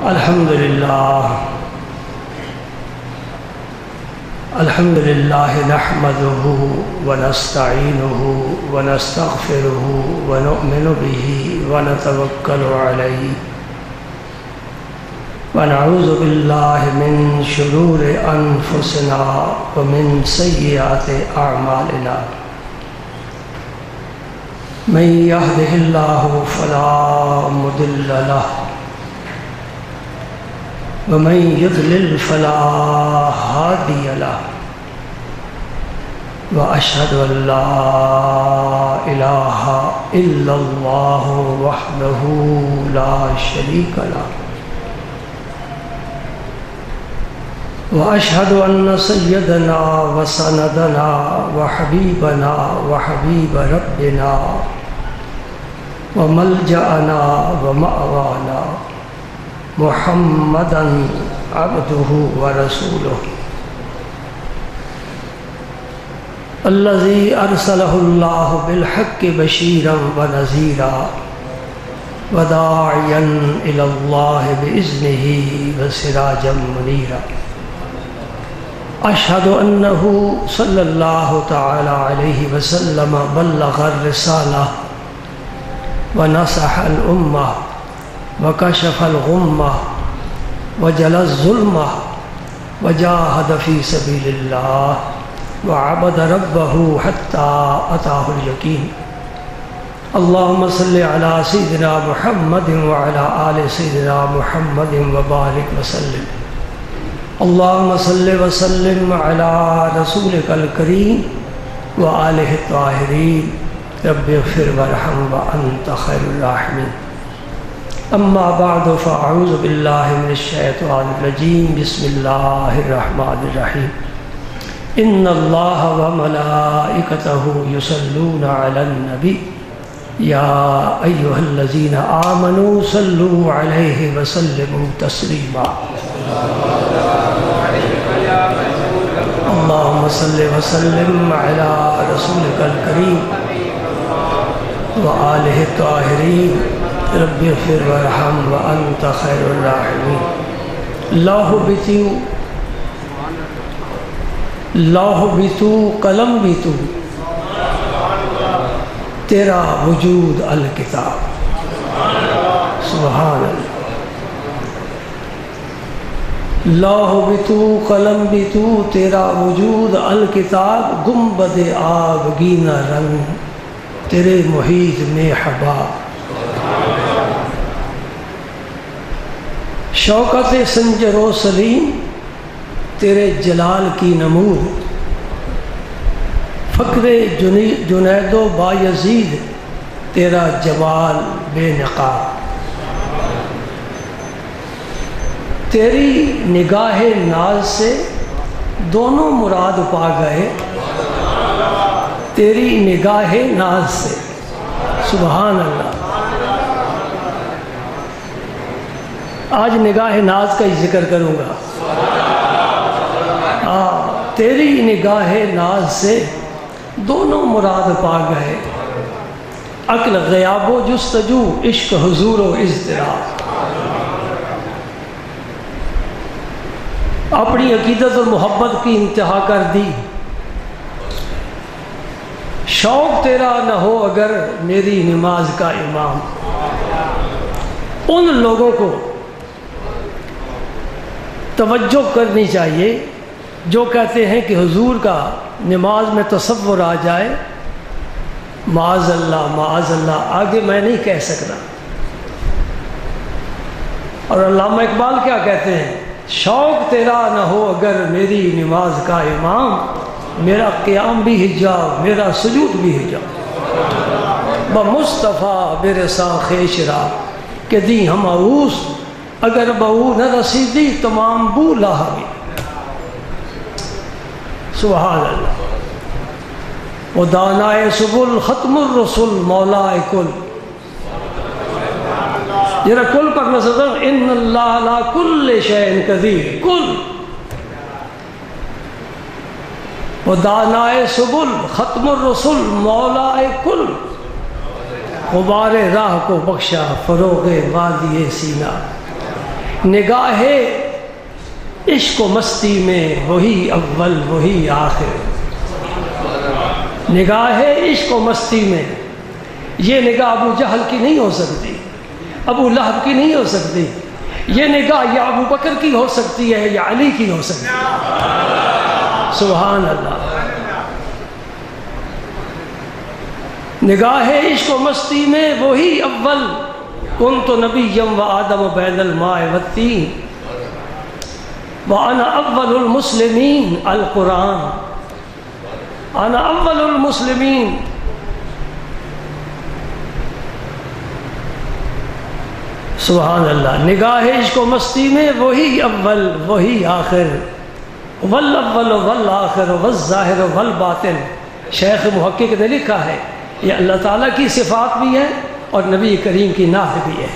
الحمد لله نحمده ونستعينه ونستغفره ونؤمن به ونتوكل عليه ونعوذ بالله من شرور أنفسنا ومن سيئات أعمالنا من يهده الله فلا مضل له ومن يضلل فلا هادي له وأشهد أن لا إله إلا الله وحده لا شريك له وأشهد أن سيدنا وسندنا وحبيبنا وحبيب ربنا وملجأنا ومأوانا محمدًا عبده ورسوله الذي أرسله الله بالحق بشيرا ونذيرا وداعيا إلى الله بإذنه وسراجا منيرا أشهد أنه صلى الله تعالى عليه وسلم بلغ الرسالة ونصح الأمة وكشف الغمة وجلى الظلمة وجاهد في سبيل الله وعبد ربه حتى أتاه اليقين اللهم صل على سيدنا محمد وعلى آل سيدنا محمد وبارك وسلم اللهم صل وسلم على رسولك الكريم وآله الطاهرين رب اغفر وارحم وأنت خير الراحمين اما بعد فاعوذ باللہ من الشیطان الرجیم بسم اللہ الرحمن الرحیم ان اللہ وملائکتہ یصلون علی النبی یا ایہا الذین آمنوا صلوا علیہ وسلموا تسلیما اللہم صل وسلم علی رسولک الکریم وآلہ الطاہرین رب اغفر وارحم وانت خیر الراحمین لوح بھی تو قلم بھی تو تیرا وجود الکتاب سبحان اللہ لوح بھی تو قلم بھی تو تیرا وجود الکتاب گنبد آبگینہ رنگ تیرے محیط میں حباب شوکت سنجر و سلیم تیرے جلال کی نمود فقر جنید و بایزید تیرا جمال بے نقاب تیری نگاہ ناز سے دونوں مراد پا گئے تیری نگاہ ناز سے سبحان اللہ آج نگاہ ناز کا ہی ذکر کروں گا تیری نگاہ ناز سے دونوں مراد پا گئے عقل غیاب و جستجو عشق حضور و اضطراب اپنی عقیدت اور محبت کی انتہا کر دی شوق تیرا نہ ہو اگر میری نماز کا امام ان لوگوں کو توجہ کرنی چاہیے جو کہتے ہیں کہ حضور کا نماز میں تصور آ جائے معاذ اللہ آگے میں نہیں کہہ سکتا اور علامہ اقبال کیا کہتے ہیں شوق تیرا نہ ہو اگر میری نماز کا امام میرا قیام بھی حجاب میرا سجود بھی حجاب بمصطفیٰ برسا خیشرا کہ دی ہم عروس اگر بہو نہ رسیدی تمام بو لاہوی سبحان اللہ وہ دانائے سبل ختم الرسل مولا کل ذرا کل پر نظر ان اللہ لا کل شیء قدیر کل وہ دانائے سبل ختم الرسل مولا کل غبار راہ کو بخشا فروغ وادی سینا نگاہ عشق و مستی میں وہی اول وہی آخر، نگاہ عشق و مستی میں، یہ نگاہ ابو جہل کی نہیں ہو سکتی، ابو لہب کی نہیں ہو سکتی، یہ نگاہ یا ابو بکر کی ہو سکتی ہے یا علی کی ہو سکتی ہے۔ سبحان اللہ۔ نگاہ عشق و مستی میں وہی اول، کنت نبیم و آدم بین الماء والتین وانا اول المسلمین القرآن، انا اول المسلمین۔ سبحان اللہ۔ نگاہ عشق و مستی میں وہی اول وہی آخر، والاول والآخر والظاہر والباطن۔ شیخ محقق نے لکھا ہے یہ اللہ تعالیٰ کی صفات بھی ہے اور نبی کریم کی نعت بھی ہے۔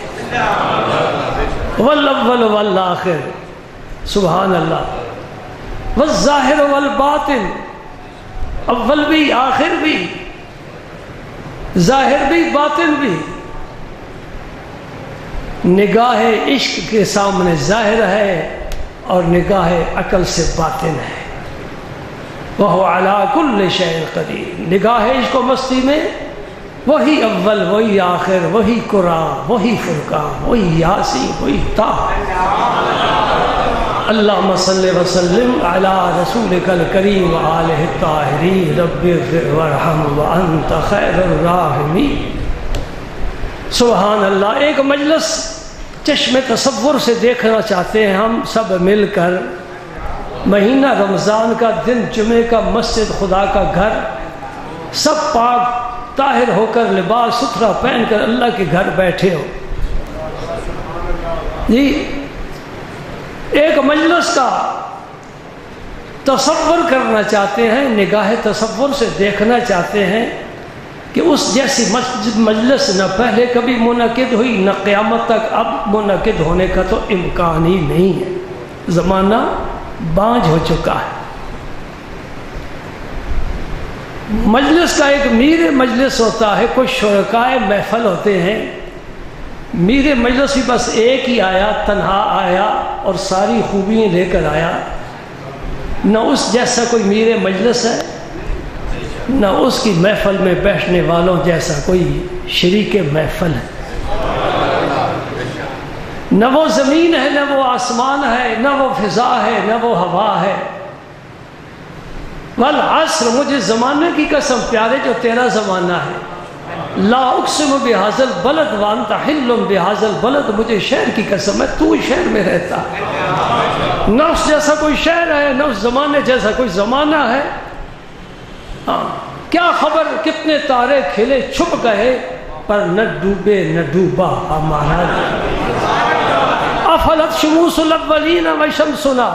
والاول والآخر، سبحان اللہ، والظاہر والباطن، اول بھی آخر بھی، ظاہر بھی باطن بھی۔ نگاہ عشق کے سامنے ظاہر ہے اور نگاہ عقل سے باطن ہے۔ وَهُوَ عَلَىٰ كُلِّ شَيْءٍ قَدِيرٌ۔ نگاہ عشق و مستی میں وہی اول وہی آخر، وہی قرآن وہی فرقان وہی یاسین وہی طٰہٰ۔ اللہم صلی وسلم علی رسولک الکریم وآلہ الطاہرین، رب اغفر وارحم وانت خیر الراحمین۔ سبحان اللہ۔ ایک مجلس چشم تصور سے دیکھنا چاہتے ہیں ہم سب مل کر، مہینہ رمضان کا دن، جمعے کا، مسجد خدا کا گھر، سب پاک طاہر ہو کر لباس ستھرا پہن کر اللہ کے گھر بیٹھے ہو جی، ایک مجلس کا تصور کرنا چاہتے ہیں، نگاہ تصور سے دیکھنا چاہتے ہیں کہ اس جیسی مجلس نہ پہلے کبھی منعقد ہوئی نہ قیامت تک اب منعقد ہونے کا تو امکان ہی نہیں ہے، زمانہ بانجھ ہو چکا ہے۔ مجلس کا ایک میر مجلس ہوتا ہے، کچھ شرکائے محفل ہوتے ہیں، میر مجلس بھی بس ایک ہی آیا، تنہا آیا اور ساری خوبیاں لے کر آیا، نہ اس جیسا کوئی میر مجلس ہے، نہ اس کی محفل میں بیٹھنے والوں جیسا کوئی شریک محفل ہے۔ نہ وہ زمین ہے، نہ وہ آسمان ہے، نہ وہ فضا ہے، نہ وہ ہوا ہے۔ والعصر، مجھے زمانے کی قسم پیارے جو تیرا زمانہ ہے، لا اقسم بہذا البلد وانت حل بہذا البلد، مجھے شہر کی قسم ہے تو شہر میں رہتا ہے، نہ اس جیسا کوئی شہر ہے، نہ اس زمانے جیسا کوئی زمانہ ہے۔ کیا خبر کتنے تارے کھلے چھپ گئے، پر نہ ڈوبے نہ ڈوبا ہمارا۔ افلت شموس الاولین وشمسنا،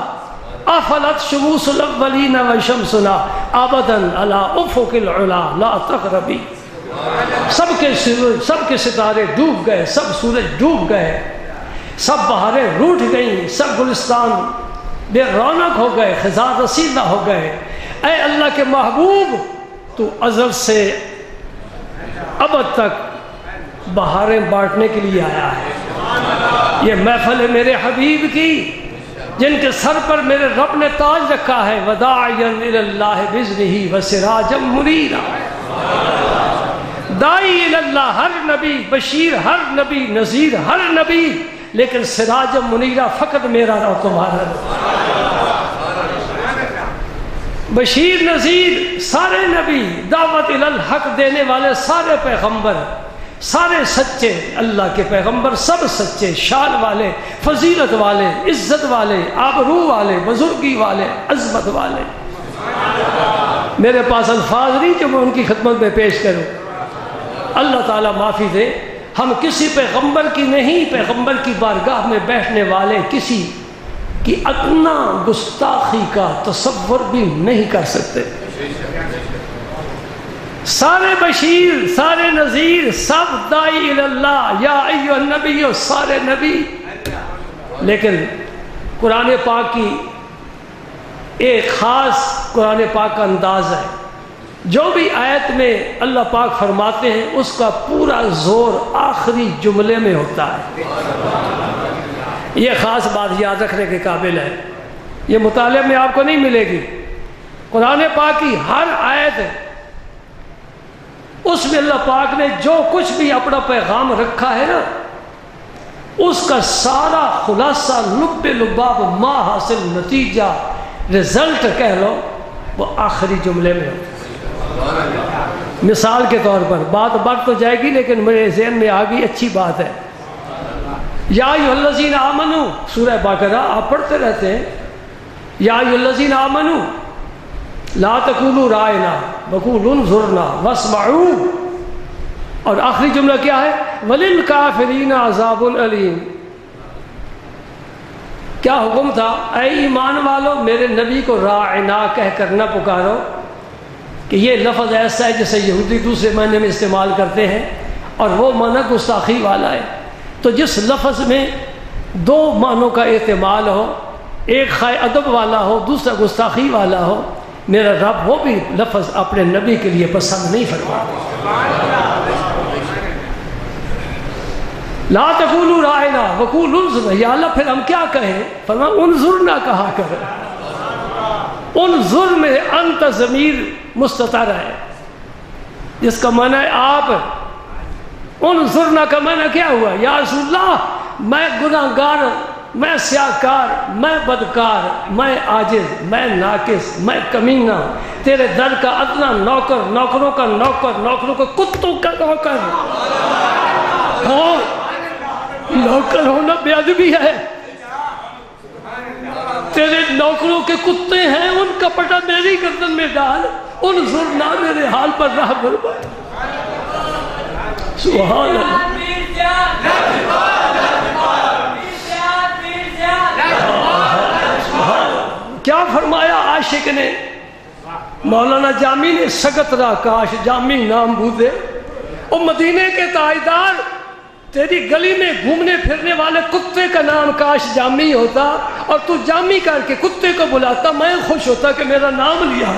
افلت شموس الاولین وشمسنا ابدا علی افق العلا لا تغربی۔ سب کے ستارے ڈوب گئے، سب سورج ڈوب گئے، سب بہاریں روٹھ گئیں، سب گلستان بے رونق ہو گئے، خزاں رسیدہ ہو گئے۔ اے اللہ کے محبوب، تو ازل سے ابد تک بہاریں بانٹنے کے لیے آیا ہے۔ یہ محفل ہے میرے حبیب کی، جن کے سر پر میرے رب نے تاج رکھا ہے، وداعیا الی اللہ باذنہ وسراجا منیرا۔ داعی الی اللہ ہر نبی، بشیر ہر نبی، نذیر ہر نبی، لیکن سراجا منیرا فقط میرا اور تمہارا۔ بشیر نذیر سارے نبی، دعوت الی الحق دینے والے سارے پیغمبر، سارے سچے اللہ کے پیغمبر، سب سچے، شان والے، فضیلت والے، عزت والے، آبرو والے، بزرگی والے، عظمت والے۔ میرے پاس الفاظ نہیں جو میں ان کی خدمت میں پیش کروں، اللہ تعالیٰ معافی دے۔ ہم کسی پیغمبر کی نہیں، پیغمبر کی بارگاہ میں بیٹھنے والے کسی کی ادنا گستاخی کا تصور بھی نہیں کر سکتے۔ سارے بشیر، سارے نذیر، سب داعی الی اللہ، یا ایھا النبی، سارے نبی۔ لیکن قرآن پاک کی ایک خاص قرآن پاک کا انداز ہے، جو بھی آیت میں اللہ پاک فرماتے ہیں اس کا پورا زور آخری جملے میں ہوتا ہے۔ یہ خاص بات یاد رکھنے کے قابل ہے، یہ مطالعے میں آپ کو نہیں ملے گی۔ قرآن پاک کی ہر آیت اس میں اللہ پاک نے جو کچھ بھی اپنا پیغام رکھا ہے نا، اس کا سارا خلاصہ لب لباب ما حاصل نتیجہ رزلٹ کہہ لو وہ آخری جملے میں ہوتا۔ مثال کے طور پر بات بڑھ تو جائے گی لیکن میرے ذہن میں آ گئی، اچھی بات ہے۔ یا ایھا الذین آمنوا، سورہ بقرہ آپ پڑھتے رہتے ہیں، یا ایھا الذین آمنوا لا تقولوا رائنا وقولوا انظرنا واسمعوا، اور آخری جملہ کیا ہے؟ وللکافرین عذاب علیم۔ کیا حکم تھا؟ اے ایمان والو میرے نبی کو راعنا کہہ کر نہ پکارو، کہ یہ لفظ ایسا ہے جسے یہودی دوسرے معنی میں استعمال کرتے ہیں اور وہ معنی گستاخی والا ہے۔ تو جس لفظ میں دو معنوں کا احتمال ہو، ایک خواہ ادب والا ہو دوسرا گستاخی والا ہو، میرا رب وہ بھی لفظ اپنے نبی کے لیے پسند نہیں فرماتا۔ لا تقولوا رائنا وقولوا انظرنا، یا اللہ پھر ہم کیا کہیں؟ فرمایا انظرنا کہا کریں۔ انظر میں انت ضمیر مستتر ہے جس کا معنی ہے آپ۔ انظرنا کا معنی کیا ہوا؟ یا رسول اللہ میں گناہگار، میں سیاہکار، میں بدکار، میں عاجز، میں ناقص، میں کمینہ، تیرے در کا ادنا نوکر، نوکروں کا نوکر، نوکروں کا کتوں کا نوکر۔ ہاں نوکر ہونا بے ادبی ہے، تیرے نوکروں کے کتے ہیں ان کا پٹا میری گردن میں ڈال، انظرنا میرے حال پر راہ فرما۔ سبحان اللہ۔ کیا فرمایا عاشق نے؟ مولانا جامی نے سگت را کاش جامی نام بودے، او مدینے کے تاجدار تیری گلی میں گھومنے پھرنے والے کتے کا نام کاش جامی ہوتا اور تو جامی کر کے کتے کو بلاتا، میں خوش ہوتا کہ میرا نام لیا۔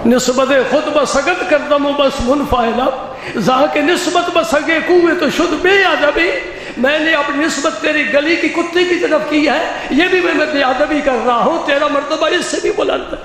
نسبت خود بسگت کردم و بس منفعلہ، زہاں کے نسبت بسگے کوئے تو شد بے ادبی، میں نے اپنی نسبت تیری گلی کی کتے کی طرف کی ہے، یہ بھی میں بے ادبی کر رہا ہوں، تیرا مرتبہ اس سے بھی بلند ہے۔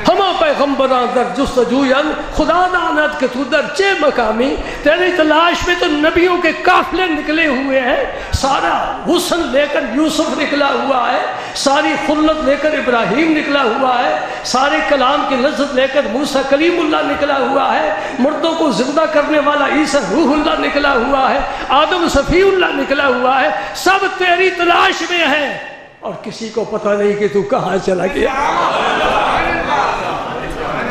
ہما پیغمبران در جستجوین خدا داند کہ تو در چے مقامی، تیری تلاش میں تو نبیوں کے قافلے نکلے ہوئے ہیں، سارا حسن لے کر یوسف نکلا ہوا ہے، ساری خلت لے کر ابراہیم نکلا ہوا ہے، سارے کلام کی لذت لے کر موسیٰ کلیم اللہ نکلا ہوا ہے، مردوں کو زندہ کرنے والا عیسیٰ روح اللہ نکلا ہوا ہے، آدم صفی اللہ نکلا ہوا ہے، سب تیری تلاش میں ہیں اور کسی کو پتہ نہیں کہ تو کہاں چلا گیا۔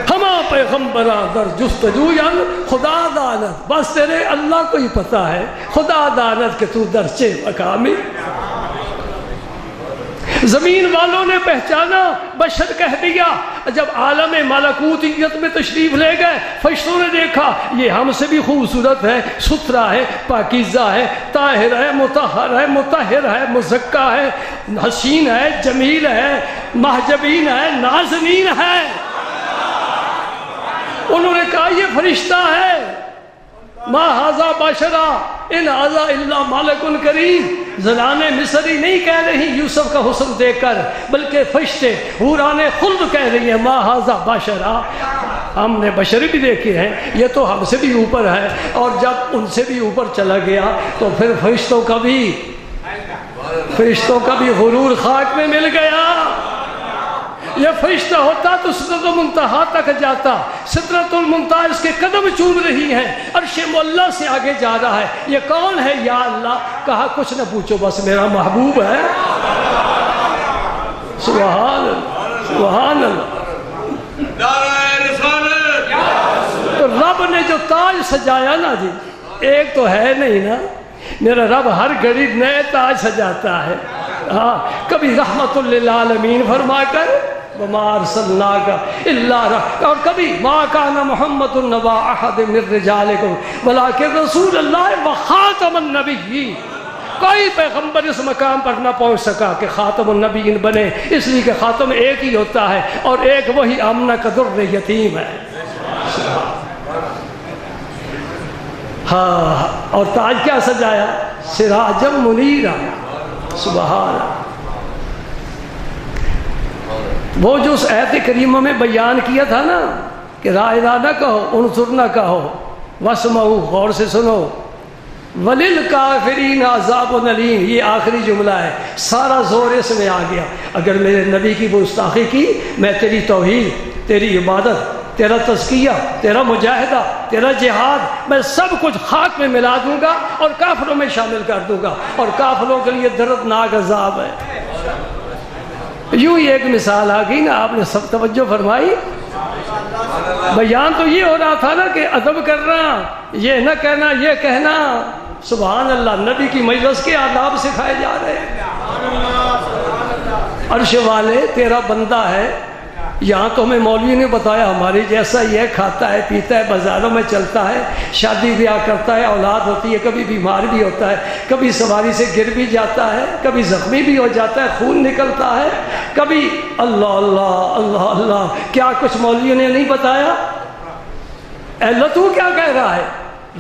ہما پیغمبران در جستجوین خدا داند، بس تیرے اللہ کو ہی پتہ ہے، خدا داند کہ تو در چے مقامی۔ زمین والوں نے پہچانا، بشر کہہ دیا، جب عالم ملکوتیت میں تشریف لے گئے فرشتوں نے دیکھا یہ ہم سے بھی خوبصورت ہے، ستھرا ہے، پاکیزہ ہے، طاہر ہے، مطہر ہے، مطہر ہے، مزکہ ہے، حسین ہے، جمیل ہے، محجبین ہے، نازنین ہے۔ انہوں نے کہا یہ فرشتہ ہے، ما ھذا بشرا ان ھذا الا ملک کریم۔ زنان مصری نہیں کہہ رہی یوسف کا حسن دیکھ کر، بلکہ فرشتے حوران خلد کہہ رہی ہیں ما ھذا بشرا۔ ہم نے بشر بھی دیکھے ہیں، یہ تو ہم سے بھی اوپر ہے، اور جب ان سے بھی اوپر چلا گیا تو پھر فرشتوں کا بھی غرور خاک میں مل گیا۔ یہ فرشتہ ہوتا تو سدرۃ المنتہا تک جاتا، سدرۃ المنتہا اس کے قدم چوم رہی ہیں، عرش معلیٰ سے آگے جا رہا ہے۔ یہ کون ہے یا اللہ؟ کہا کچھ نہ پوچھو، بس میرا محبوب ہے۔ سبحان اللہ، سبحان اللہ۔ تو رب نے جو تاج سجایا نا جی، ایک تو ہے نہیں نا، میرا رب ہر گھڑی نئے تاج سجاتا ہے۔ ہاں کبھی رحمت للعالمین فرما کر وما ارسلناک الا اور کبھی ما کان محمد نبا احد من رجالکم ولکن رسول اللہ وخاتم النبیین۔ کوئی پیغمبر اس مقام پر نہ پہنچ سکا کہ خاتم النبیین بنے، اس لیے کہ خاتم ایک ہی ہوتا ہے اور ایک وہی آمنہ کا در یتیم ہے۔ ہاں، اور تاج کیا سجایا؟ سراجم منیرا، سبحان اللہ۔ وہ جو اس آیت کریمہ میں بیان کیا تھا نا کہ رائنا نہ کہو، انظر نہ کہو، واسمعوا، غور سے سنو، وَلِلْكَافِرِينَ عَذَابٌ أَلِيمٌ، یہ آخری جملہ ہے، سارا زور اس میں آ گیا۔ اگر میرے نبی کی گستاخی کی، میں تیری توحید، تیری عبادت، تیرا تزکیہ، تیرا مجاہدہ، تیرا جہاد، میں سب کچھ خاک میں ملا دوں گا اور کافروں میں شامل کر دوں گا، اور کافروں کے لیے دردناک عذاب ہے۔ یوں ہی ایک مثال آ گئی نا، آپ نے سب توجہ فرمائی۔ بیان تو یہ ہو رہا تھا نا کہ ادب کرنا، یہ نہ کہنا، یہ کہنا، سبحان اللہ، نبی کی مجلس کے آداب سکھائے جا رہے ہیں۔ عرش والے تیرا بندہ ہے، یہاں تو ہمیں مولوی نے بتایا ہماری جیسا ہی ہے، کھاتا ہے، پیتا ہے، بازاروں میں چلتا ہے، شادی بیاہ کرتا ہے، اولاد ہوتی ہے، کبھی بیمار بھی ہوتا ہے، کبھی سواری سے گر بھی جاتا ہے، کبھی زخمی بھی ہو جاتا ہے، خون نکلتا ہے، کبھی اللہ اللہ اللہ اللہ، کیا کچھ مولوی نے نہیں بتایا؟ اے اللہ تو کیا کہہ رہا ہے؟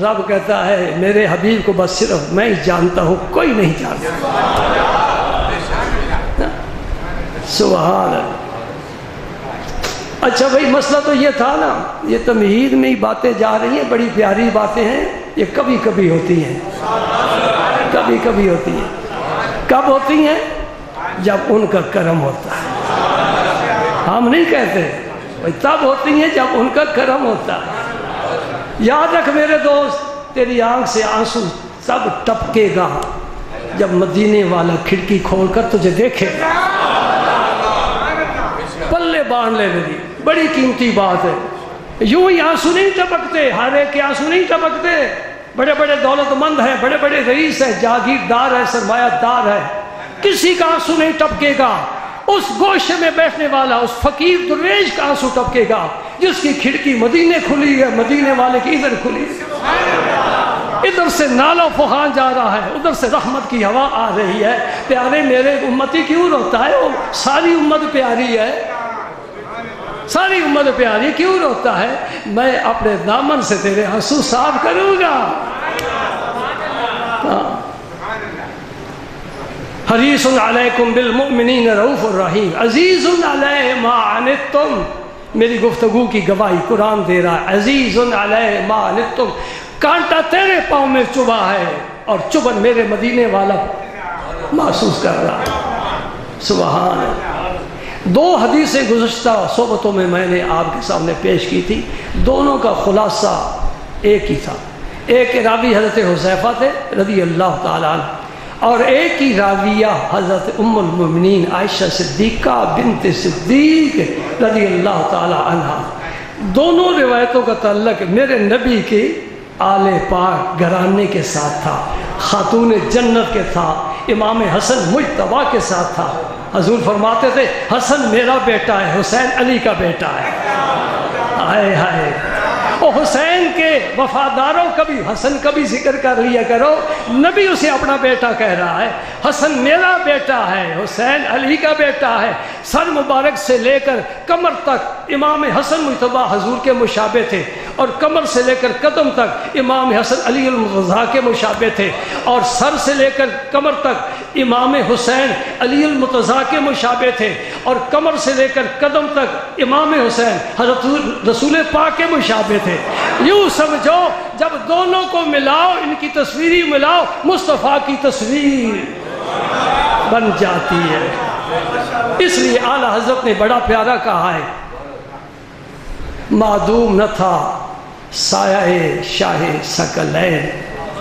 رب کہتا ہے میرے حبیب کو بس صرف میں ہی جانتا ہوں، کوئی نہیں جانتا۔ سبحان اللہ۔ اچھا بھائی، مسئلہ تو یہ تھا نا، یہ تمہید میں ہی باتیں جا رہی ہیں، بڑی پیاری باتیں ہیں، یہ کبھی کبھی ہوتی ہیں، کبھی کبھی ہوتی ہیں۔ کب ہوتی ہیں؟ جب ان کا کرم ہوتا ہے۔ ہم نہیں کہتے بھائی تب ہوتی ہیں جب ان کا کرم ہوتا ہے۔ یاد رکھ میرے دوست، تیری آنکھ سے آنسو تب ٹپکے گا جب مدینے والا کھڑکی کھول کر تجھے دیکھے گا۔ پلے باندھ لے میری، بڑی قیمتی بات ہے۔ یوں ہی آنسو نہیں ٹپکتے، ہر ایک کے آنسو نہیں ٹپکتے۔ بڑے بڑے دولت مند ہیں، بڑے بڑے رئیس ہیں، جاگیردار ہے، سرمایہ دار ہے، کسی کا آنسو نہیں ٹپکے گا۔ اس گوشے میں بیٹھنے والا، اس فقیر درویش کا آنسو ٹپکے گا جس کی کھڑکی مدینے کھلی ہے، مدینے والے کی ادھر کھلی ہے، ادھر سے نالا فغان جا رہا ہے، ادھر سے رحمت کی ہوا آ رہی ہے۔ پیارے میرے امتی کیوں روتا ہے؟ وہ ساری امت پیاری ہے، ساری امت پیاری، کیوں روتا ہے؟ میں اپنے دامن سے تیرے آنسو صاف کروں گا۔ حریص علیکم بالمؤمنین رؤوف الرحیم، عزیز علیہ ما عنتم، میری گفتگو کی گواہی قرآن دے رہا ہے۔ عزیز علیہ ما عنتم، کانٹا تیرے پاؤں میں چبھا ہے اور چبھن میرے مدینے والا محسوس کر رہا ہے۔ سبحان اللہ۔ دو حدیثیں گزشتہ صحبتوں میں میں نے آپ کے سامنے پیش کی تھی، دونوں کا خلاصہ ایک ہی تھا۔ ایک راوی حضرت حذیفہ تھے رضی اللہ تعالیٰ عنہ، اور ایک ہی راویہ حضرت ام المؤمنین عائشہ صدیقہ بنت صدیق رضی اللہ تعالی عنہ۔ دونوں روایتوں کا تعلق میرے نبی کے آل پاک گھرانے کے ساتھ تھا، خاتون جنت کے تھا، امام حسن مجتبیٰ کے ساتھ تھا۔ حضور فرماتے تھے حسن میرا بیٹا ہے، حسین علی کا بیٹا ہے۔ ہائے ہائے، او حسین کے وفاداروں کبھی حسن کا بھی ذکر کر لیا کرو، نبی اسے اپنا بیٹا کہہ رہا ہے۔ حسن میرا بیٹا ہے، حسین علی کا بیٹا ہے۔ سر مبارک سے لے کر کمر تک امام حسن مجتبیٰ حضور کے مشابہ تھے، اور کمر سے لے کر قدم تک امام حسن علی المرتضیٰ کے مشابہ تھے، اور سر سے لے کر کمر تک امام حسین علی المرتضیٰ کے مشابہ تھے، اور کمر سے لے کر قدم تک امام حسین حضرت رسول پاک کے مشابہ تھے۔ یوں سمجھو جب دونوں کو ملاؤ، ان کی تصویری ملاؤ، مصطفیٰ کی تصویر بن جاتی ہے۔ اس لیے اعلیٰ حضرت نے بڑا پیارا کہا ہے، معدوم نہ تھا سایہ شاہ ثقلین۔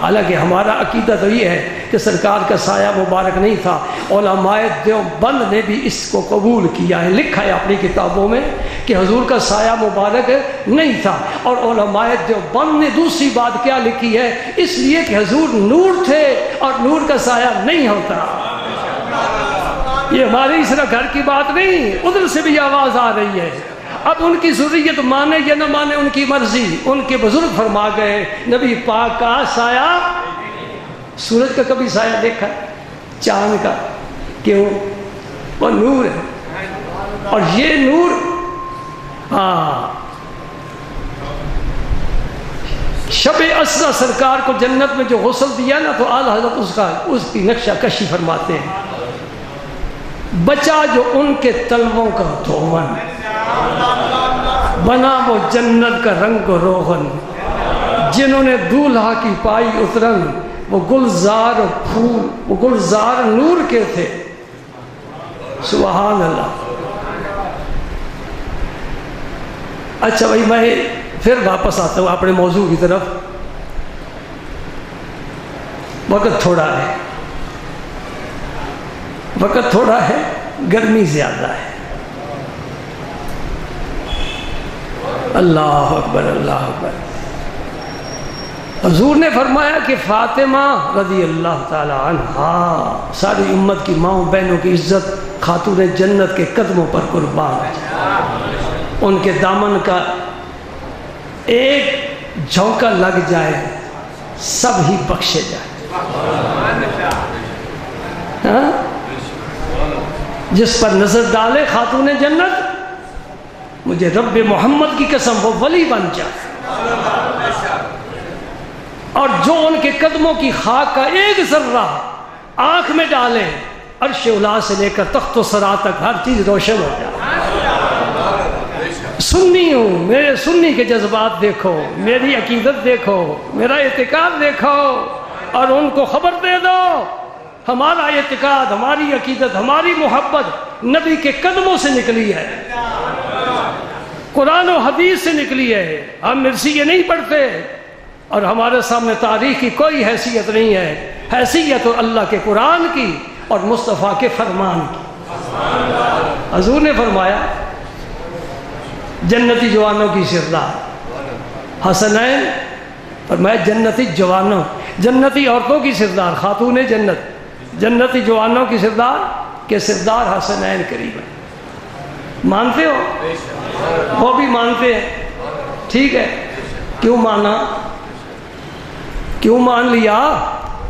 حالانکہ ہمارا عقیدہ تو یہ ہے کہ سرکار کا سایہ مبارک نہیں تھا، علماء دیوبند نے بھی اس کو قبول کیا ہے، لکھا ہے اپنی کتابوں میں کہ حضور کا سایہ مبارک نہیں تھا۔ اور علماء دیوبند نے دوسری بات کیا لکھی ہے، اس لیے کہ حضور نور تھے اور نور کا سایہ نہیں ہوتا۔ یہ ہماری اس طرح گھر کی بات نہیں، ادھر سے بھی آواز آ رہی ہے۔ اب ان کی ضروریت مانے یا نہ مانے ان کی مرضی، ان کے بزرگ فرما گئے نبی پاک کا سایہ، سورج کا کبھی سایہ دیکھا، چاند کا، کیوں؟ وہ نور ہے، اور یہ نور شب اسرا سرکار کو جنت میں جو غسل دیا نا تو اعلیٰ حضرت اس کی نقشہ کشی فرماتے ہیں، بچا جو ان کے تلووں کا دھون، بنا وہ جنت کا رنگ و روغن، جنہوں نے دولہا کی پائی اترن، وہ گلزار و پھول، وہ گلزار نور کے تھے۔ سبحان اللہ۔ اچھا بھائی، میں پھر واپس آتا ہوں اپنے موضوع کی طرف، وقت تھوڑا ہے، وقت تھوڑا ہے، گرمی زیادہ ہے۔ اللہ اکبر، اللہ اکبر۔ حضور نے فرمایا کہ فاطمہ رضی اللہ تعالی عنہا ساری امت کی ماؤں بہنوں کی عزت، خاتون جنت کے قدموں پر قربان ہے۔ ان کے دامن کا ایک جھونکا لگ جائے سب ہی بخشے جائے۔ ہاں؟ جس پر نظر ڈالے خاتون جنت، مجھے رب محمد کی قسم وہ ولی بن جائے۔ اور جو ان کے قدموں کی خاک کا ایک ذرہ آنکھ میں ڈالے، عرش اولا سے لے کر تخت و سرا تک ہر چیز روشن ہو جائے۔ سنی ہوں، میرے سنی کے جذبات دیکھو، میری عقیدت دیکھو، میرا اعتقاد دیکھو، اور ان کو خبر دے دو ہمارا اعتقاد، ہماری عقیدت، ہماری محبت نبی کے قدموں سے نکلی ہے، قرآن و حدیث سے نکلی ہے۔ ہم مرثیے نہیں پڑھتے، اور ہمارے سامنے تاریخ کی کوئی حیثیت نہیں ہے، حیثیت اللہ کے قرآن کی اور مصطفیٰ کے فرمان کی۔ حضور نے فرمایا جنتی جوانوں کی سردار حسنین، فرمایا جنتی جوانوں، جنتی عورتوں کی سردار خاتون جنت، جنتی جوانوں کی سردار کے سردار حسنین قریب ہیں۔ مانتے ہو؟ وہ بھی مانتے ہیں، ٹھیک ہے، کیوں مانا؟ کیوں مان لیا؟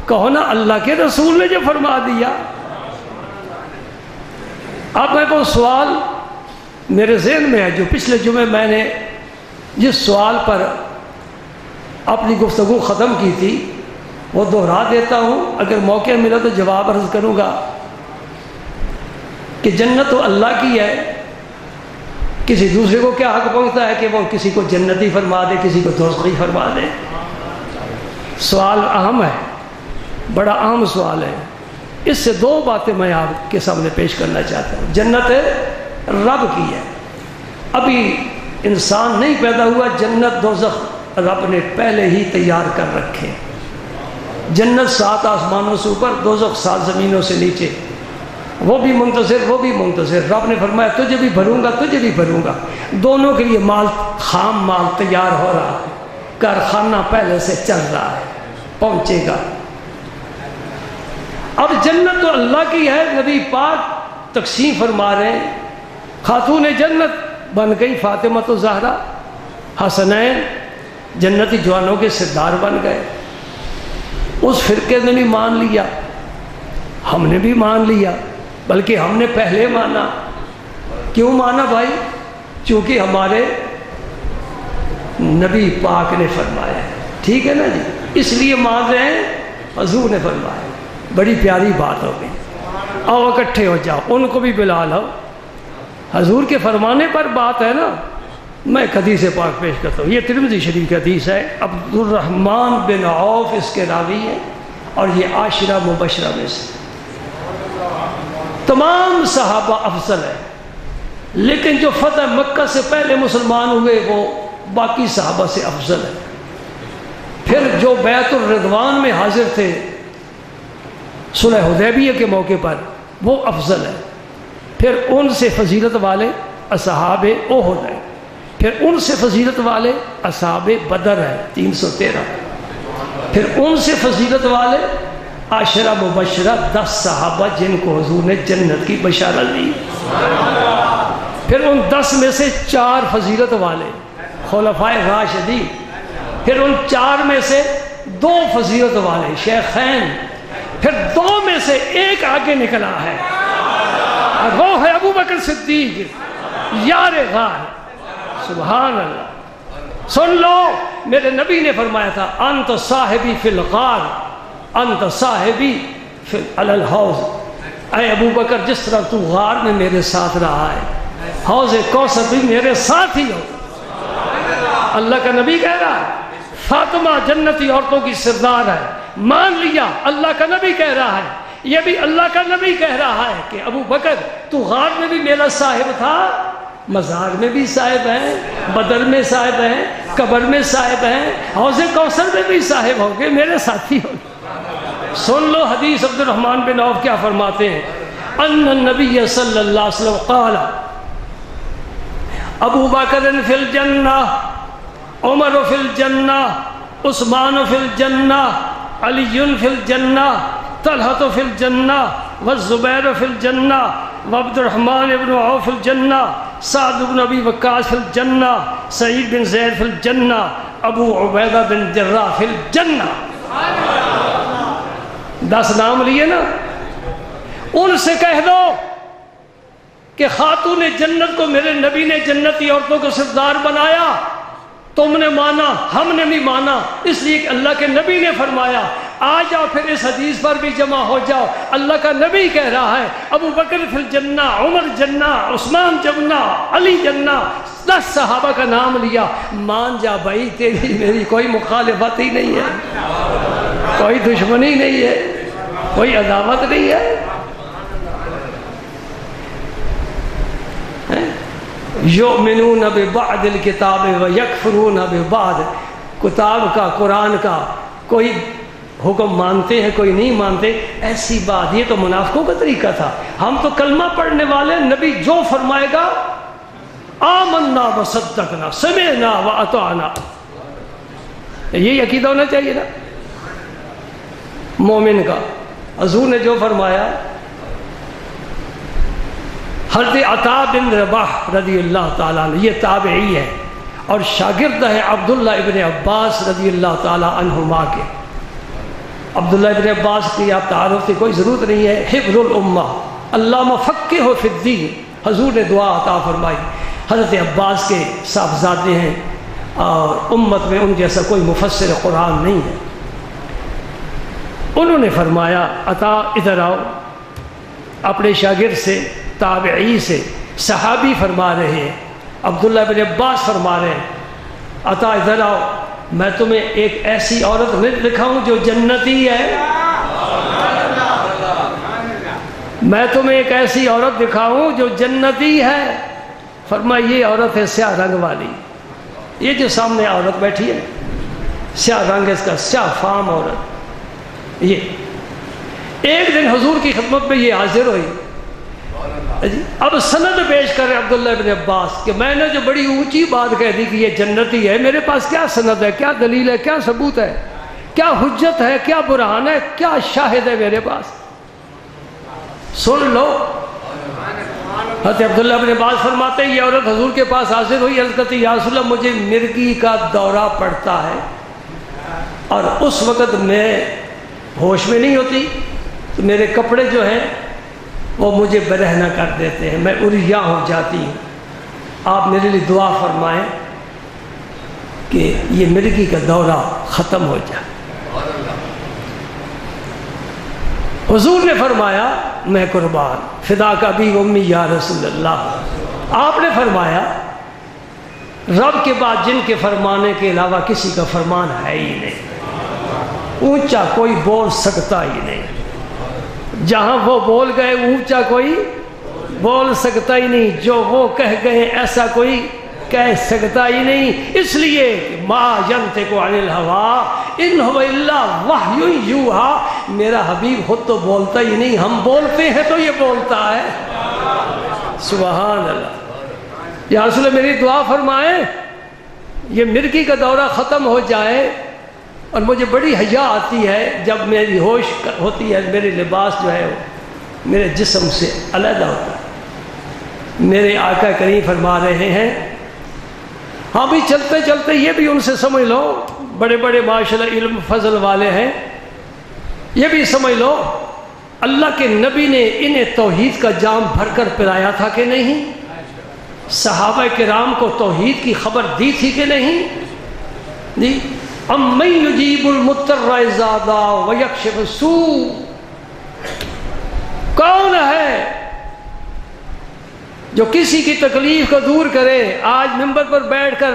کہو نا اللہ کے رسول نے جو فرما دیا۔ اب میں کو سوال میرے ذہن میں ہے جو پچھلے جمعے میں نے جس سوال پر اپنی گفتگو ختم کی تھی وہ دہرا دیتا ہوں، اگر موقع ملا تو جواب عرض کروں گا کہ جنت تو اللہ کی ہے، کسی دوسرے کو کیا حق پہنچتا ہے کہ وہ کسی کو جنتی فرما دے، کسی کو دوزخی فرما دے؟ سوال اہم ہے، بڑا اہم سوال ہے۔ اس سے دو باتیں میں آپ کے سامنے پیش کرنا چاہتا ہوں۔ جنت رب کی ہے، ابھی انسان نہیں پیدا ہوا، جنت دوزخ رب نے پہلے ہی تیار کر رکھے۔ جنت 7 آسمانوں سے اوپر، دوزخ 7 زمینوں سے نیچے، وہ بھی منتظر، وہ بھی منتظر۔ رب نے فرمایا تجھے بھی بھروں گا، تجھے بھی بھروں گا، دونوں کے لیے مال، خام مال تیار ہو رہا ہے، کارخانہ پہلے سے چل رہا ہے، پہنچے گا۔ اب جنت تو اللہ کی ہے، نبی پاک تقسیم فرما رہے ہیں، خاتون جنت بن گئی فاطمہ تو زہرا، حسنین جنتی جوانوں کے سردار بن گئے۔ اس فرقے نے بھی مان لیا، ہم نے بھی مان لیا، بلکہ ہم نے پہلے مانا۔ کیوں مانا بھائی؟ چونکہ ہمارے نبی پاک نے فرمایا ہے، ٹھیک ہے نا جی، اس لیے مان رہے ہیں، حضور نے فرمایا۔ بڑی پیاری بات ہو گئی، آؤ اکٹھے ہو جاؤ، ان کو بھی بلا لو، حضور کے فرمانے پر بات ہے نا۔ میں ایک حدیث پاک پیش کرتا ہوں، یہ ترمذی شریف کی حدیث ہے، عبد الرحمن بن عوف اس کے راوی ہے، اور یہ عاشرہ مبشرہ میں سے تمام صحابہ افضل ہے، لیکن جو فتح مکہ سے پہلے مسلمان ہوئے وہ باقی صحابہ سے افضل ہے۔ پھر جو بیعت الرضوان میں حاضر تھے صلح حدیبیہ کے موقع پر وہ افضل ہے۔ پھر ان سے فضیلت والے اصحاب احد ہیں، پھر ان سے فضیلت والے اصحاب بدر ہیں 313، پھر ان سے فضیلت والے عاشرہ مبشرہ 10 صحابہ جن کو حضور نے جنت کی بشارت دی، پھر ان 10 میں سے 4 فضیلت والے خلفائے راشدین، پھر ان 4 میں سے 2 فضیلت والے شیخین، پھر 2 میں سے 1 آگے نکلا ہے، وہ ہے ابو بکر صدیق یار غار۔ سبحان اللہ، سن لو میرے نبی نے فرمایا تھا انت صاحبی فی الغار انت صاحبی فی علی الحوض، اے ابو بکر جس طرح تو غار میں میرے ساتھ رہا ہے، حوض کوثر بھی میرے ساتھ ہی ہو۔ اللہ کا نبی کہہ رہا ہے فاطمہ جنتی عورتوں کی سردار ہے، مان لیا اللہ کا نبی کہہ رہا ہے۔ یہ بھی اللہ کا نبی کہہ رہا ہے کہ ابو بکر تو غار میں بھی میرا صاحب تھا، مزار میں بھی صاحب ہیں، بدر میں صاحب ہیں، قبر میں صاحب ہیں، حوض کوثر میں بھی صاحب ہو گے، میرے ساتھی ہو گے۔ سن لو حدیث عبد الرحمن بن عوف کیا فرماتے ہیں، ان النبی صلی اللہ علیہ وسلم قال ابو بکر فی الجنہ، عمر فی الجنہ، عثمان فی الجنہ، علی فی الجنہ، طلحہ فی الجنہ، والزبیر فی الجنہ، وعبد الرحمن بن عوف فی الجنہ، سعد بن ابی وقاص فی الجنہ، سعید بن زید فی الجنہ، ابو عبیدہ بن جراح فی الجنہ۔ 10 نام لیے نا، ان سے کہہ دو کہ خاتون جنت کو میرے نبی نے جنتی عورتوں کو سردار بنایا، تم نے مانا، ہم نے بھی مانا، اس لیے کہ اللہ کے نبی نے فرمایا۔ آ جاؤ پھر اس حدیث پر بھی جمع ہو جاؤ، اللہ کا نبی کہہ رہا ہے ابو بکر فی الجنہ، عمر جنہ، عثمان جنہ، علی جنہ، 10 صحابہ کا نام لیا۔ مان جا بھائی، تیری میری کوئی مخالفت ہی نہیں ہے، کوئی دشمنی نہیں ہے، کوئی عداوت نہیں ہے۔ یؤمنون ببعض الکتاب ویکفرون ببعض، کتاب کا، قرآن کا کوئی حکم مانتے ہیں کوئی نہیں مانتے، ایسی بات، یہ تو منافقوں کا طریقہ تھا۔ ہم تو کلمہ پڑھنے والے، نبی جو فرمائے گا آمنا وصدقنا سمعنا واطعنا، یہی عقیدہ ہونا چاہیے نا مومن کا۔ حضور نے جو فرمایا، حضرت عطا بن رباح رضی اللہ تعالیٰ عنہ، یہ تابعی ہے اور شاگرد ہے عبداللہ ابن عباس رضی اللہ تعالیٰ عنہما کے۔ عبداللہ ابن عباس کی آپ تعارف کی کوئی ضرورت نہیں ہے، حبر الامہ، علامہ فقہ فی الدین، حضور نے دعا عطا فرمائی۔ حضرت عباس کے صاحبزادے ہیں اور امت میں ان جیسا کوئی مفسر قرآن نہیں ہے۔ انہوں نے فرمایا عطا ادھر آؤ، اپنے شاگرد سے، تابعی سے، صحابی فرما رہے ہیں، عبداللہ بن عباس فرما رہے ہیں عطا ادھر آؤ، میں تمہیں ایک ایسی عورت دکھاؤں جو جنتی ہے، میں تمہیں ایک ایسی عورت دکھاؤں جو جنتی ہے۔ فرمایا یہ عورت ہے سیاہ رنگ والی، یہ جو سامنے عورت بیٹھی ہے سیاہ رنگ ہے اس کا، سیاہ فام عورت۔ یہ ایک دن حضور کی خدمت میں یہ حاضر ہوئی، اب سند پیش کر رہے عبداللہ ابن عباس کہ میں نے جو بڑی اونچی بات کہہ دی کہ یہ جنتی ہے، میرے پاس کیا سند ہے، کیا دلیل ہے، کیا ثبوت ہے، کیا حجت ہے، کیا برہان ہے، کیا شاہد ہے میرے پاس، سن لو۔ حضرت عبداللہ ابن عباس فرماتے ہیں یہ عورت حضور کے پاس حاضر ہوئی، عرض کرتی یا رسول اللہ مجھے مرگی کا دورہ پڑتا ہے اور اس وقت میں ہوش میں نہیں ہوتی، تو میرے کپڑے جو ہیں وہ مجھے برہنہ کر دیتے ہیں، میں عریاں ہو جاتی ہوں، آپ میرے لیے دعا فرمائیں کہ یہ مرگی کا دورہ ختم ہو جائے۔ حضور نے فرمایا میں قربان، فدا کا بھی امی یا رسول اللہ۔ آپ نے فرمایا رب کے بعد جن کے فرمانے کے علاوہ کسی کا فرمان ہے ہی نہیں، اونچا کوئی بول سکتا ہی نہیں، جہاں وہ بول گئے اونچا کوئی بول سکتا ہی نہیں، جو وہ کہہ گئے ایسا کوئی کہہ سکتا ہی نہیں۔ اس لیے ما ینطق عن الہوی ان هو الا وحی یوحی، میرا حبیب خود تو بولتا ہی نہیں، ہم بولتے ہیں تو یہ بولتا ہے۔ سبحان اللہ۔ یا رسول اللہ میری دعا فرمائیں یہ مرگی کا دورہ ختم ہو جائے، اور مجھے بڑی حیا آتی ہے جب میری ہوش ہوتی ہے، میرے لباس جو ہے میرے جسم سے علیحدہ ہوتا ہے۔ میرے آقا کریم فرما رہے ہیں، ہاں بھی چلتے چلتے یہ بھی ان سے سمجھ لو، بڑے بڑے ماشاءاللہ علم فضل والے ہیں، یہ بھی سمجھ لو اللہ کے نبی نے انہیں توحید کا جام بھر کر پلایا تھا کہ نہیں؟ صحابہ کرام کو توحید کی خبر دی تھی کہ نہیں؟ جی امن یجیب المضطر اذا دعا ویکشف السوء، کون ہے جو کسی کی تکلیف کو دور کرے؟ آج ممبر پر بیٹھ کر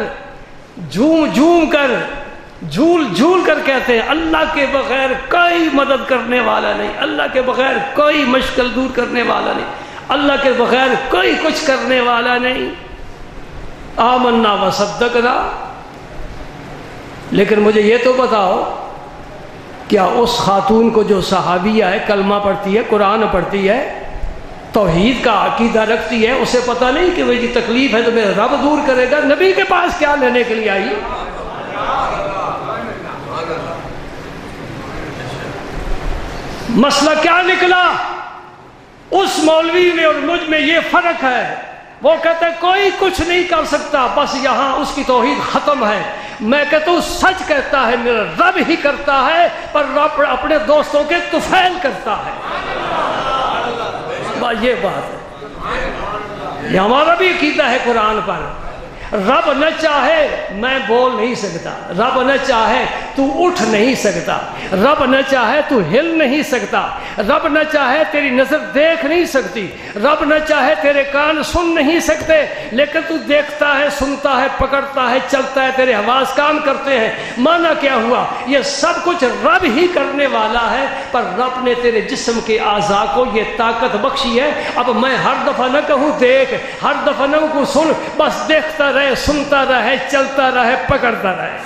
جھوم کر جھول کر کہتے ہیں اللہ کے بغیر کوئی مدد کرنے والا نہیں، اللہ کے بغیر کوئی مشکل دور کرنے والا نہیں، اللہ کے بغیر کوئی کچھ کرنے والا نہیں۔ آمنا وصدقنا، لیکن مجھے یہ تو بتاؤ کیا اس خاتون کو جو صحابیہ ہے، کلمہ پڑھتی ہے، قرآن پڑھتی ہے، توحید کا عقیدہ رکھتی ہے، اسے پتہ نہیں کہ میری تکلیف ہے تو میرا رب دور کرے گا؟ نبی کے پاس کیا لینے کے لیے آئی؟ مسئلہ کیا نکلا؟ اس مولوی میں اور مجھ میں یہ فرق ہے، وہ کہتا ہے کوئی کچھ نہیں کر سکتا، بس یہاں اس کی توحید ختم ہے۔ میں کہتا ہوں سچ کہتا ہے، میرا رب ہی کرتا ہے، پر رب اپنے دوستوں کے طفیل کرتا ہے۔ یہ بات ہے، یہ ہمارا بھی عقیدہ ہے قرآن پر۔ رب نہ چاہے میں بول نہیں سکتا، رب نہ چاہے تو اٹھ نہیں سکتا، رب نہ چاہے تو ہل نہیں سکتا، رب نہ چاہے تیری نظر دیکھ نہیں سکتی، رب نہ چاہے تیرے کان سن نہیں سکتے، لیکن تو دیکھتا ہے، سنتا ہے، پکڑتا ہے، چلتا ہے، تیرے حواس کام کرتے ہیں۔ مانا کیا ہوا؟ یہ سب کچھ رب ہی کرنے والا ہے، پر رب نے تیرے جسم کے اعضاء کو یہ طاقت بخشی ہے۔ اب میں ہر دفعہ نہ کہوں دیکھ، ہر دفعہ نہ کہوں سن، بس دیکھتا رہے، سنتا رہے، چلتا رہے، پکڑتا رہے۔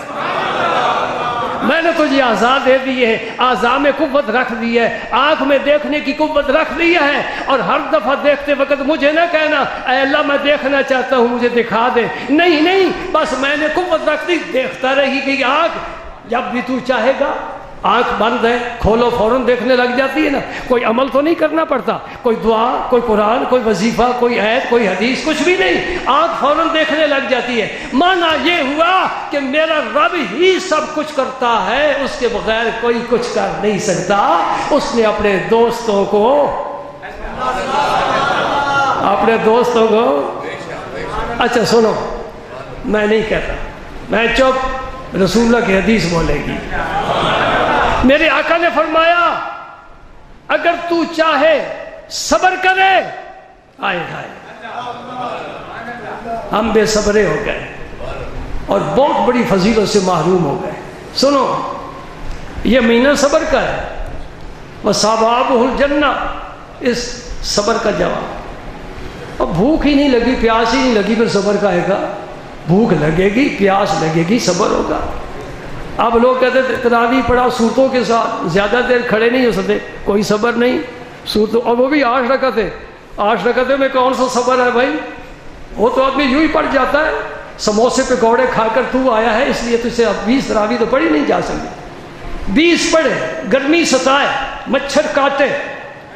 میں نے تجھے اعضاء دے دیے ہیں، اعضاء میں قوت رکھ دی ہے، آنکھ میں دیکھنے کی قوت رکھ دی ہے، اور ہر دفعہ دیکھتے وقت مجھے نہ کہنا اے اللہ میں دیکھنا چاہتا ہوں مجھے دکھا دے، نہیں، بس میں نے قوت رکھ دی، دیکھتا رہی کہ آنکھ جب بھی تو چاہے گا، آنکھ بند ہے کھولو فوراً دیکھنے لگ جاتی ہے نا، کوئی عمل تو نہیں کرنا پڑتا، کوئی دعا، کوئی قرآن، کوئی وظیفہ، کوئی آیت، کوئی حدیث، کچھ بھی نہیں، آنکھ فوراً دیکھنے لگ جاتی ہے۔ مانا یہ ہوا کہ میرا رب ہی سب کچھ کرتا ہے، اس کے بغیر کوئی کچھ کر نہیں سکتا۔ اس نے اپنے دوستوں کو اچھا سنو، میں نہیں کہتا، میں چپ، رسول اللہ کی حدیث بولے گی۔ میرے آقا نے فرمایا اگر تو چاہے صبر کرے، آئے ہم بے صبرے ہو گئے اور بہت بڑی فضیلت سے محروم ہو گئے۔ سنو، یہ مہینہ صبر کا ہے، وَصَابَابُهُ الْجَنَّةِ، اس صبر کا جواب۔ اب بھوک ہی نہیں لگی، پیاس ہی نہیں لگی، پھر صبر کا ہے گا؟ بھوک لگے گی، پیاس لگے گی، صبر ہوگا۔ اب لوگ کہتے تھے تراویح پڑھا صورتوں کے ساتھ، زیادہ دیر کھڑے نہیں ہو سکتے، کوئی صبر نہیں صورتوں، اور وہ بھی 8 رکعتیں، 8 رکعتیں میں کون سا صبر ہے بھائی؟ وہ تو آدمی یوں ہی پڑھ جاتا ہے، سموسے پکوڑے کھا کر تو آیا ہے، اس لیے تجھے اب 20 تراویح تو پڑھی نہیں جا سکتی۔ 20 پڑھے، گرمی ستائے، مچھر کاٹے،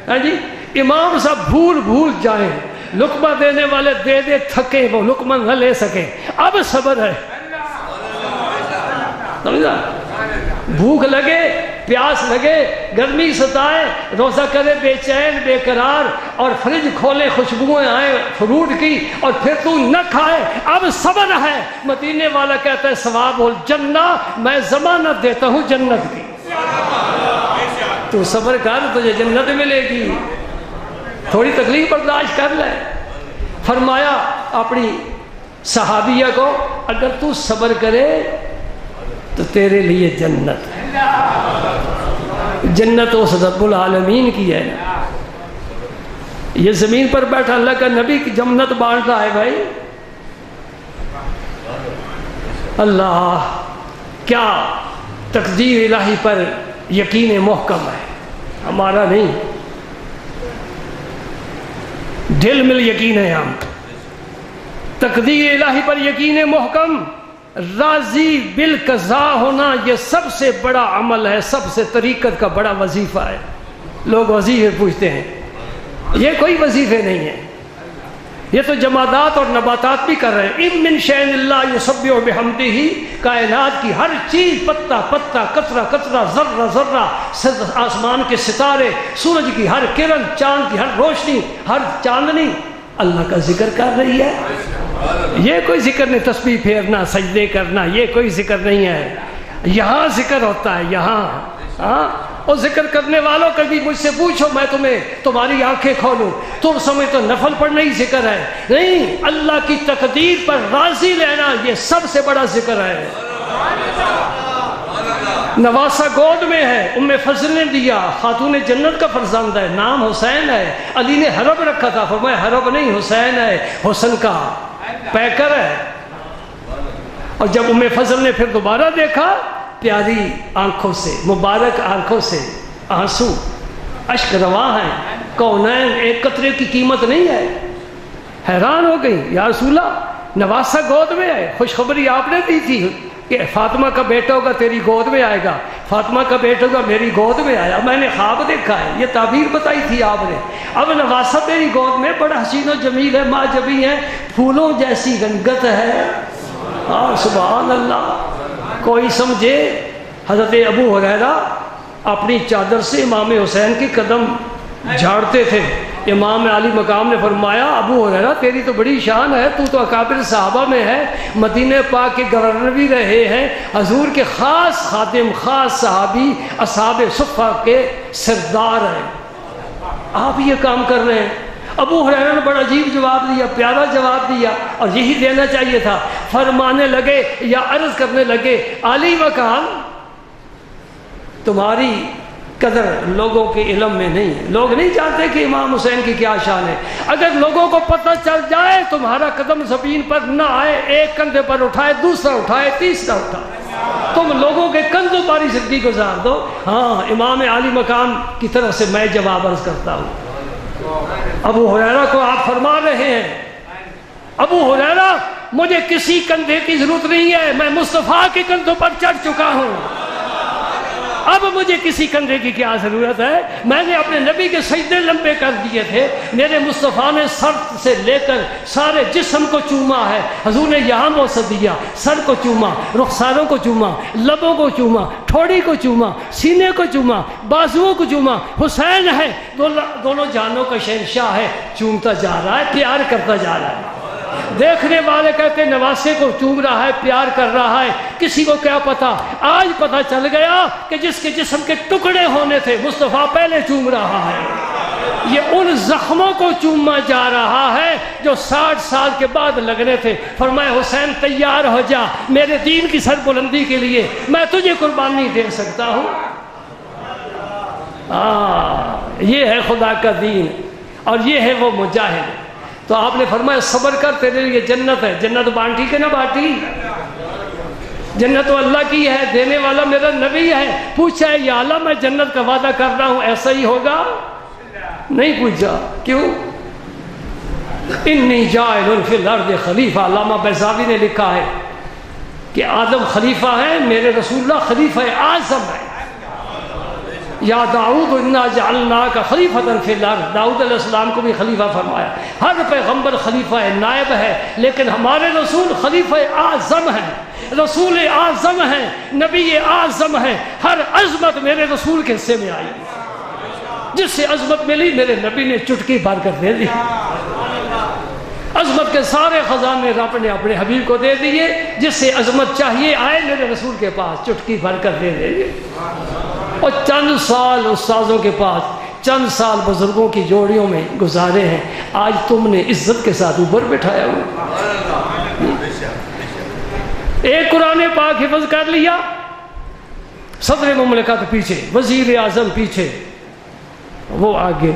ہاں جی، امام صاحب بھول جائیں، لقمہ دینے والے دے تھکے، وہ لقمہ نہ لے سکے، اب صبر ہے۔ بھوک لگے، پیاس لگے، گرمی ستائے، روزہ کرے بے چین بے قرار، اور فریج کھولے خوشبوئیں آئیں فروٹ کی، اور پھر تو نہ کھائے، اب صبر ہے۔ مدینے والا کہتا ہے ثواب الجنہ، میں ضمانت دیتا ہوں جنت کی، تو صبر کر تجھے جنت ملے گی، تھوڑی تکلیف برداشت کر لے۔ فرمایا اپنی صحابیہ کو اگر تو صبر کرے تو تیرے لیے جنت ہے، جنت اس رب العالمین کی ہے نا۔ یہ زمین پر بیٹھا اللہ کا نبی کی جنت بانٹ رہا ہے بھائی۔ اللہ کیا تقدیر الہی پر یقین محکم ہے، ہمارا نہیں، دل میں یقین ہے، ہم تقدیر الہی پر یقین محکم، راضی بالقضاء ہونا یہ سب سے بڑا عمل ہے، سب سے طریقت کا بڑا وظیفہ ہے۔ لوگ وظیفے پوچھتے ہیں، یہ کوئی وظیفے نہیں ہے، یہ تو جمادات اور نباتات بھی کر رہے ہیں۔ اِن مِّن شَيْءٍ إِلَّا يُسَبِّحُ بِحَمْدِهِ، کائنات کی ہر چیز، پتا پتا، قطرہ قطرہ، ذرہ ذرہ، آسمان کے ستارے، سورج کی ہر کرن، چاند کی ہر روشنی، ہر چاندنی اللہ کا ذکر کر رہی ہے۔ یہ کوئی ذکر نہیں، تسبیح پھیرنا، سجدے کرنا، یہ کوئی ذکر نہیں ہے. یہاں ذکر ہوتا ہے، یہاں. ہاں، اور ذکر کرنے والوں کبھی مجھ سے پوچھو، میں تمہیں تمہاری آنکھیں کھولوں، تم سمجھ تو نفل پڑھنا ہی ذکر ہے. نہیں، اللہ کی تقدیر پر راضی لینا یہ سب سے بڑا ذکر ہے. نواسہ گود میں ہے، ام فضل نے دیا، خاتون جنت کا فرزند ہے، نام حسین ہے. علی نے حرب رکھا تھا، فرمایا حرب نہیں، حسین ہے، حسن کا پیکر ہے. اور جب ام فضل نے پھر دوبارہ دیکھا، پیاری آنکھوں سے، مبارک آنکھوں سے آنسو، اشک رواں ہیں، کونین ایک قطرے کی قیمت نہیں ہے. حیران ہو گئی، یا رسول اللہ نواسہ گود میں ہے، خوشخبری آپ نے دی تھی کہ فاطمہ کا بیٹا ہوگا تیری گود میں آئے گا، فاطمہ کا بیٹا ہوگا میری گود میں آیا، میں نے خواب دیکھا ہے، یہ تعبیر بتائی تھی آپ نے. اب نواسہ میری گود میں بڑا حسین و جمیل ہے، ماں جبی ہے، پھولوں جیسی رنگت ہے. سبحان اللہ. کوئی سمجھے حضرت ابو ہریرہ اپنی چادر سے امام حسین کی قدم جھاڑتے تھے. امام علی مقام نے فرمایا، ابو ہریرہ تیری تو بڑی شان ہے، تو اکابر صحابہ میں ہے، مدینہ پاک کے گورنر بھی رہے ہیں، حضور کے خاص خادم، خاص صحابی، اصحاب صفہ کے سردار ہیں، آپ یہ کام کر رہے ہیں. ابو ہریرہ نے بڑا عجیب جواب دیا، پیارا جواب دیا، اور یہی دینا چاہیے تھا. فرمانے لگے یا عرض کرنے لگے، علی مقام تمہاری قدر لوگوں کے علم میں نہیں ہے، لوگ نہیں جانتے کہ امام حسین کی کیا شان ہے. اگر لوگوں کو پتہ چل جائے تمہارا قدم زمین پر نہ آئے، ایک کندھے پر اٹھائے، دوسرا اٹھائے، تیسرا اٹھائے، تم لوگوں کے کندھوں پر ہی زندگی گزار دو. ہاں، امام علی مقام کی طرف سے میں جواب عرض کرتا ہوں. ابو ہریرہ کو آپ فرما رہے ہیں، ابو ہریرہ مجھے کسی کندھے کی ضرورت نہیں ہے، میں مصطفیٰ کے کندھوں پر چڑھ چکا ہوں، اب مجھے کسی کندھے کی کیا ضرورت ہے. میں نے اپنے نبی کے سجدے لمبے کر دیے تھے، میرے مصطفیٰ نے سر سے لے کر سارے جسم کو چوما ہے. حضور نے یہاں موثر دیا، سر کو چوما، رخساروں کو چوما، لبوں کو چوما، ٹھوڑی کو چوما، سینے کو چوما، بازوؤں کو چوما. حسین ہے، دونوں جانوں کا شہنشاہ ہے، چومتا جا رہا ہے، پیار کرتا جا رہا ہے. دیکھنے والے کہتے ہیں نواسے کو چوم رہا ہے، پیار کر رہا ہے. کسی کو کیا پتا، آج پتا چل گیا کہ جس کے جسم کے ٹکڑے ہونے تھے مصطفیٰ پہلے چوم رہا ہے. یہ ان زخموں کو چوما جا رہا ہے جو 60 سال کے بعد لگنے تھے. فرمایا حسین تیار ہو جا میرے دین کی سر بلندی کے لیے، میں تجھے قربانی دے سکتا ہوں. یہ ہے خدا کا دین اور یہ ہے وہ مجاہد. تو آپ نے فرمایا صبر کر، تیرے لیے جنت ہے. جنت بانٹی کہ نہ بانٹی؟ جنت تو اللہ کی ہے، دینے والا میرا نبی ہے. پوچھا ہے یا اللہ میں جنت کا وعدہ کر رہا ہوں، ایسا ہی ہوگا؟ نہیں پوچھا. کیوں؟ انی جاعل فی الارض خلیفہ. علامہ بیضاوی نے لکھا ہے کہ آدم خلیفہ ہے، میرے رسول اللہ خلیفہ اعظم ہے. یا داؤد انا جعلناک خلیفۃ فی الارض، داؤد علیہ السلام کو بھی خلیفہ فرمایا. ہر پیغمبر خلیفہ نائب ہے، لیکن ہمارے رسول خلیفہ اعظم ہیں، رسول اعظم ہیں، نبی اعظم ہیں. ہر عظمت میرے رسول کے حصے میں آئی، جس سے عظمت ملی میرے نبی نے چٹکی بھر کر دے دی. عظمت کے سارے خزانے رب نے اپنے حبیب کو دے دیے، جس سے عظمت چاہیے آئے میرے رسول کے پاس، چٹکی بھر کر دے دیے. اور چند سال استاذوں کے پاس، چند سال بزرگوں کی جوڑیوں میں گزارے ہیں، آج تم نے عزت کے ساتھ اوپر بٹھایا ہوا. ایک قرآن پاک حفظ کر لیا، صدر مملکت پیچھے، وزیر اعظم پیچھے، وہ آگے.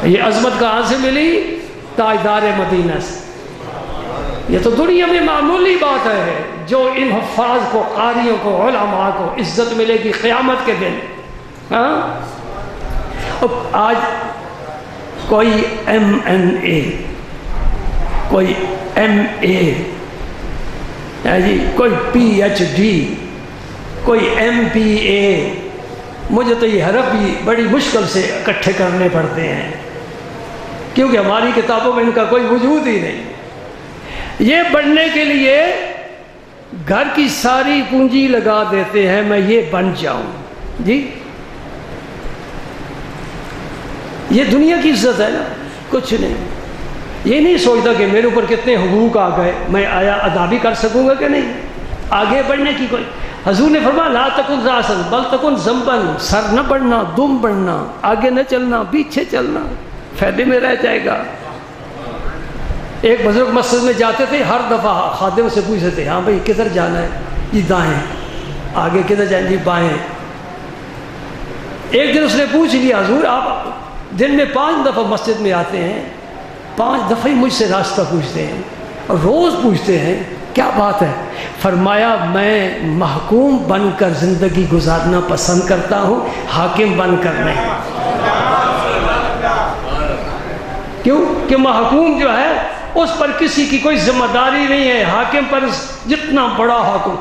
یہ عظمت کہاں سے ملی؟ تاجدار مدینہ سے. یہ تو دنیا میں معمولی بات ہے، جو ان حفاظ کو، قاریوں کو، علماء کو عزت ملے گی قیامت کے دن. آج کوئی MNA، کوئی MA، کوئی PhD، کوئی MPA، مجھے تو یہ حرف بھی بڑی مشکل سے اکٹھے کرنے پڑتے ہیں، کیونکہ ہماری کتابوں میں ان کا کوئی وجود ہی نہیں. یہ بننے کے لیے گھر کی ساری پونجی لگا دیتے ہیں، میں یہ بن جاؤں. جی یہ دنیا کی عزت ہے نا، کچھ نہیں. یہ نہیں سوچتا کہ میرے اوپر کتنے حقوق آ گئے، میں آیا ادا بھی کر سکوں گا کہ نہیں، آگے بڑھنے کی کوئی۔ حضور نے فرمایا لا تکن راسن بل تکن زمبن، سر نہ بڑھنا، دم بڑھنا، آگے نہ چلنا، پیچھے چلنا، فائدے میں رہ جائے گا۔ ایک بزرگ مسجد میں جاتے تھے، ہر دفعہ خادم سے پوچھتے تھے ہاں بھائی کدھر جانا ہے؟ جی دائیں۔ آگے کدھر جائیں؟ جی بائیں۔ ایک دن اس نے پوچھ لیا حضور آپ دن میں 5 دفعہ مسجد میں آتے ہیں، 5 دفعہ ہی مجھ سے راستہ پوچھتے ہیں اور روز پوچھتے ہیں، کیا بات ہے؟ فرمایا میں محکوم بن کر زندگی گزارنا پسند کرتا ہوں، حاکم بن کر نہیں۔ کیوں کہ محکوم جو ہے اس پر کسی کی کوئی ذمہ داری نہیں ہے، حاکم پر جتنا بڑا حاکم،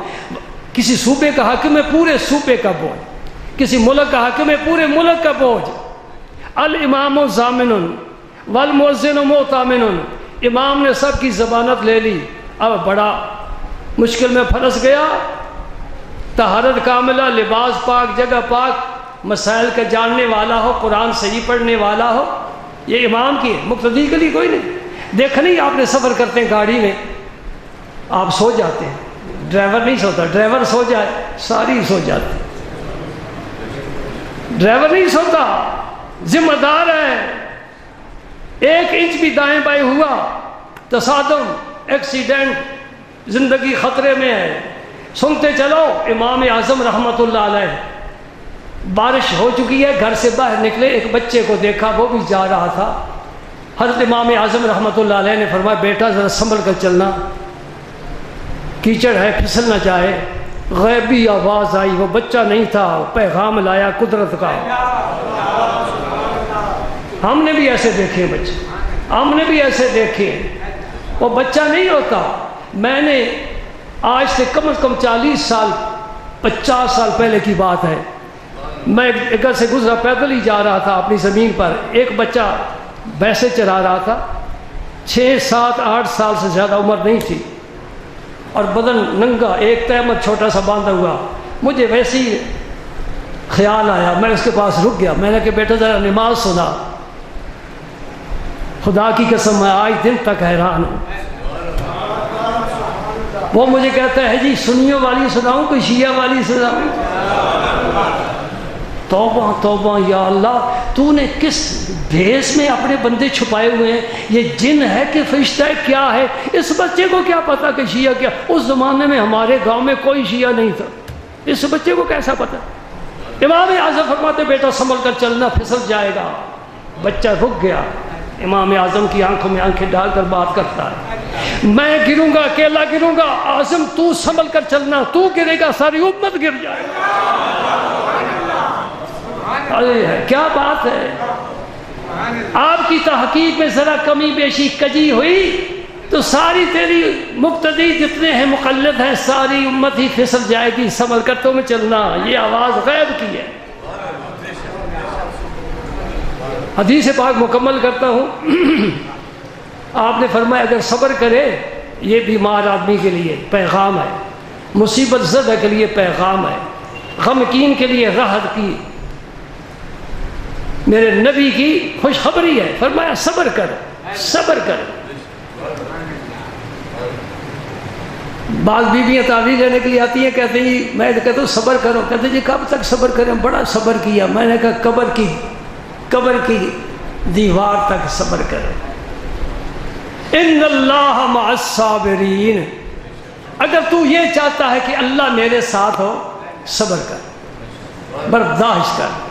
کسی صوبے کا حاکم ہے پورے صوبے کا بوجھ، کسی ملک کا حاکم ہے پورے ملک کا بوجھ۔ الامام ضامن والمؤذن مؤتمن، امام نے سب کی ضمانت لے لی، اب بڑا مشکل میں پھنس گیا، طہارت کاملہ، لباس پاک، جگہ پاک، مسائل کا جاننے والا ہو، قرآن صحیح پڑھنے والا ہو، یہ امام کی ہے، مقتدی کے لیے کوئی نہیں۔ دیکھا نہیں آپ نے سفر کرتے ہیں گاڑی میں، آپ سو جاتے ہیں، ڈرائیور نہیں سوتا، ڈرائیور سو جائے ساری سو جاتے، ڈرائیور نہیں سوتا، ذمہ دار ہے۔ 1 انچ بھی دائیں بائیں ہوا، تصادم، ایکسیڈنٹ، زندگی خطرے میں ہے۔ سنتے چلو امام اعظم رحمۃ اللہ علیہ، بارش ہو چکی ہے، گھر سے باہر نکلے، ایک بچے کو دیکھا وہ بھی جا رہا تھا، حضرت امام اعظم رحمۃ اللہ علیہ نے فرمایا بیٹا ذرا سنبھل کر چلنا، کیچڑ ہے پھسل نہ جائے۔ غیبی آواز آئی، وہ بچہ نہیں تھا، پیغام لایا قدرت کا۔ ہم نے بھی ایسے دیکھے بچے، ہم نے بھی ایسے دیکھے، وہ بچہ نہیں ہوتا۔ میں نے آج سے کم از کم 40 سال 50 سال پہلے کی بات ہے، میں ایک گھر سے گزرا، پیدل ہی جا رہا تھا اپنی زمین پر، ایک بچہ بھینسیں چرا رہا تھا، 6 7 8 سال سے زیادہ عمر نہیں تھی، اور بدن ننگا، ایک تہمت چھوٹا سا باندھا ہوا۔ مجھے ویسے ہی خیال آیا، میں اس کے پاس رک گیا، میں نے کہا بیٹا ذرا نماز سنا۔ خدا کی قسم میں آج دن تک حیران ہوں۔ وہ مجھے کہتا ہے جی سنیوں والی سناؤں کہ شیعہ والی سناؤں؟ توبہ توبہ یا اللہ، تو نے کس بھیس میں اپنے بندے چھپائے ہوئے ہیں؟ یہ جن ہے کہ فرشتہ ہے، کیا ہے؟ اس بچے کو کیا پتا کہ شیعہ کیا؟ اس زمانے میں ہمارے گاؤں میں کوئی شیعہ نہیں تھا، اس بچے کو کیسا پتا؟ امام اعظم فرماتے بیٹا سنبھل کر چلنا، پھسل جائے گا۔ بچہ رک گیا، امام اعظم کی آنکھوں میں آنکھیں ڈال کر بات کرتا ہے، میں گروں گا، اکیلا گروں گا، اعظم تو سنبھل کر چلنا، تو گرے گا ساری امت گر جائے گا۔ کیا بات ہے! آپ کی تحقیق میں ذرا کمی بیشی کجی ہوئی تو ساری تیری مقتدی جتنے ہیں مقلد ہیں ساری امت ہی پھسل جائے گی، سنبھل کر تمہیں چلنا۔ یہ آواز غیب کی ہے۔ حدیث پاک مکمل کرتا ہوں۔ آپ نے فرمایا اگر صبر کرے، یہ بیمار آدمی کے لیے پیغام ہے، مصیبت زدہ کے لیے پیغام ہے، غمگین کے لیے راحت کی، میرے نبی کی خوشخبری ہے۔ فرمایا صبر کر، صبر کر۔ بعض بیویاں تعویذ لینے کے لیے آتی ہیں، کہتے ہیں میں کہتا ہوں صبر کرو، کہتے ہیں جی کب تک صبر کریں؟ بڑا صبر کیا۔ میں نے کہا قبر کی دیوار تک صبر کرو۔ ان اللہ مع الصابرین، اگر تو یہ چاہتا ہے کہ اللہ میرے ساتھ ہو، صبر کر، برداشت کر۔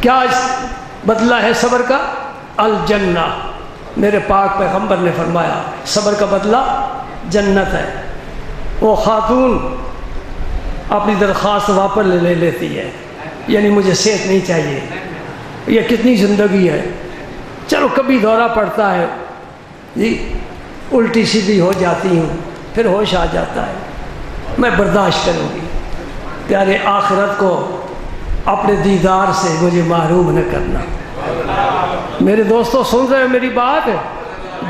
کیا بدلہ ہے صبر کا؟ الجنہ۔ میرے پاک پیغمبر نے فرمایا صبر کا بدلہ جنت ہے۔ وہ خاتون اپنی درخواست واپس لے لیتی ہے، یعنی مجھے صحت نہیں چاہیے، یہ کتنی زندگی ہے، چلو کبھی دورہ پڑتا ہے جی، الٹی سیدھی ہو جاتی ہوں، پھر ہوش آ جاتا ہے، میں برداشت کروں گی۔ پیارے آخرت کو اپنے دیدار سے مجھے محروم نہ کرنا۔ میرے دوستو سن رہے ہیں میری بات؟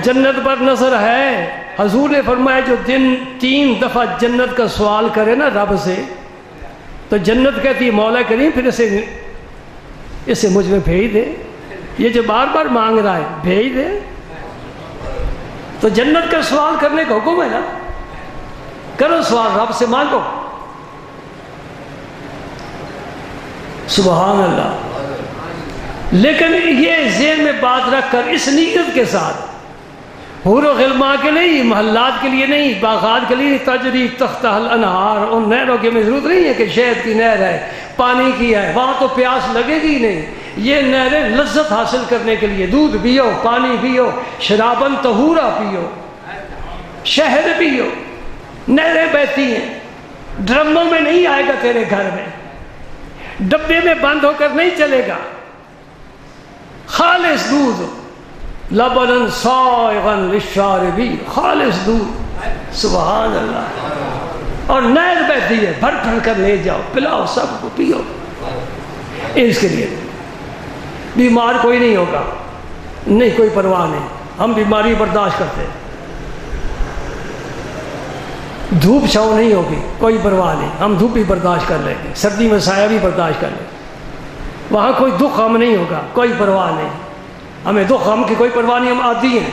جنت پر نظر ہے۔ حضور نے فرمایا جو دن 3 دفعہ جنت کا سوال کرے نا رب سے، تو جنت کہتی ہے مولا کریم پھر اسے مجھ میں بھیج دے، یہ جو بار بار مانگ رہا ہے بھیج دے۔ تو جنت کا سوال کرنے کا حکم ہے نا، کرو سوال، رب سے مانگو. سبحان اللہ. لیکن یہ ذہن میں بات رکھ کر اس نیت کے ساتھ، حور و غلمان کے لیے، محلات کے لیے نہیں، باغات کے لیے، تجری تحتہ الانہار، ان نہروں کی ضرورت نہیں ہے کہ شہد کی نہر ہے، پانی کی ہے، وہاں تو پیاس لگے گی نہیں. یہ نہریں لذت حاصل کرنے کے لیے، دودھ پیو، پانی پیو، شرابن طہورا پیو، شہد پیو. نہریں بہتی ہیں، ڈرموں میں نہیں آئے گا تیرے گھر میں، ڈبے میں بند ہو کر نہیں چلے گا. خالص دودھ، لبنن سائغن للشاربین، خالص دودھ. سبحان اللہ. اور نہر بہتی ہے، بھر بھر کر لے جاؤ، پلاؤ، سب کو پیو. اس کے لیے بیمار کوئی نہیں ہوگا، نہیں کوئی پرواہ نہیں، ہم بیماری برداشت کرتے ہیں. دھوپ چھاؤں نہیں ہوگی، کوئی پرواہ نہیں، ہم دھوپ بھی برداشت کر لیں گے، سردی میں سایہ بھی برداشت کر لیں گے. وہاں کوئی دکھ غم نہیں ہوگا، کوئی پرواہ نہیں، ہمیں دکھ غم کی کوئی پرواہ نہیں، ہم عادی ہیں.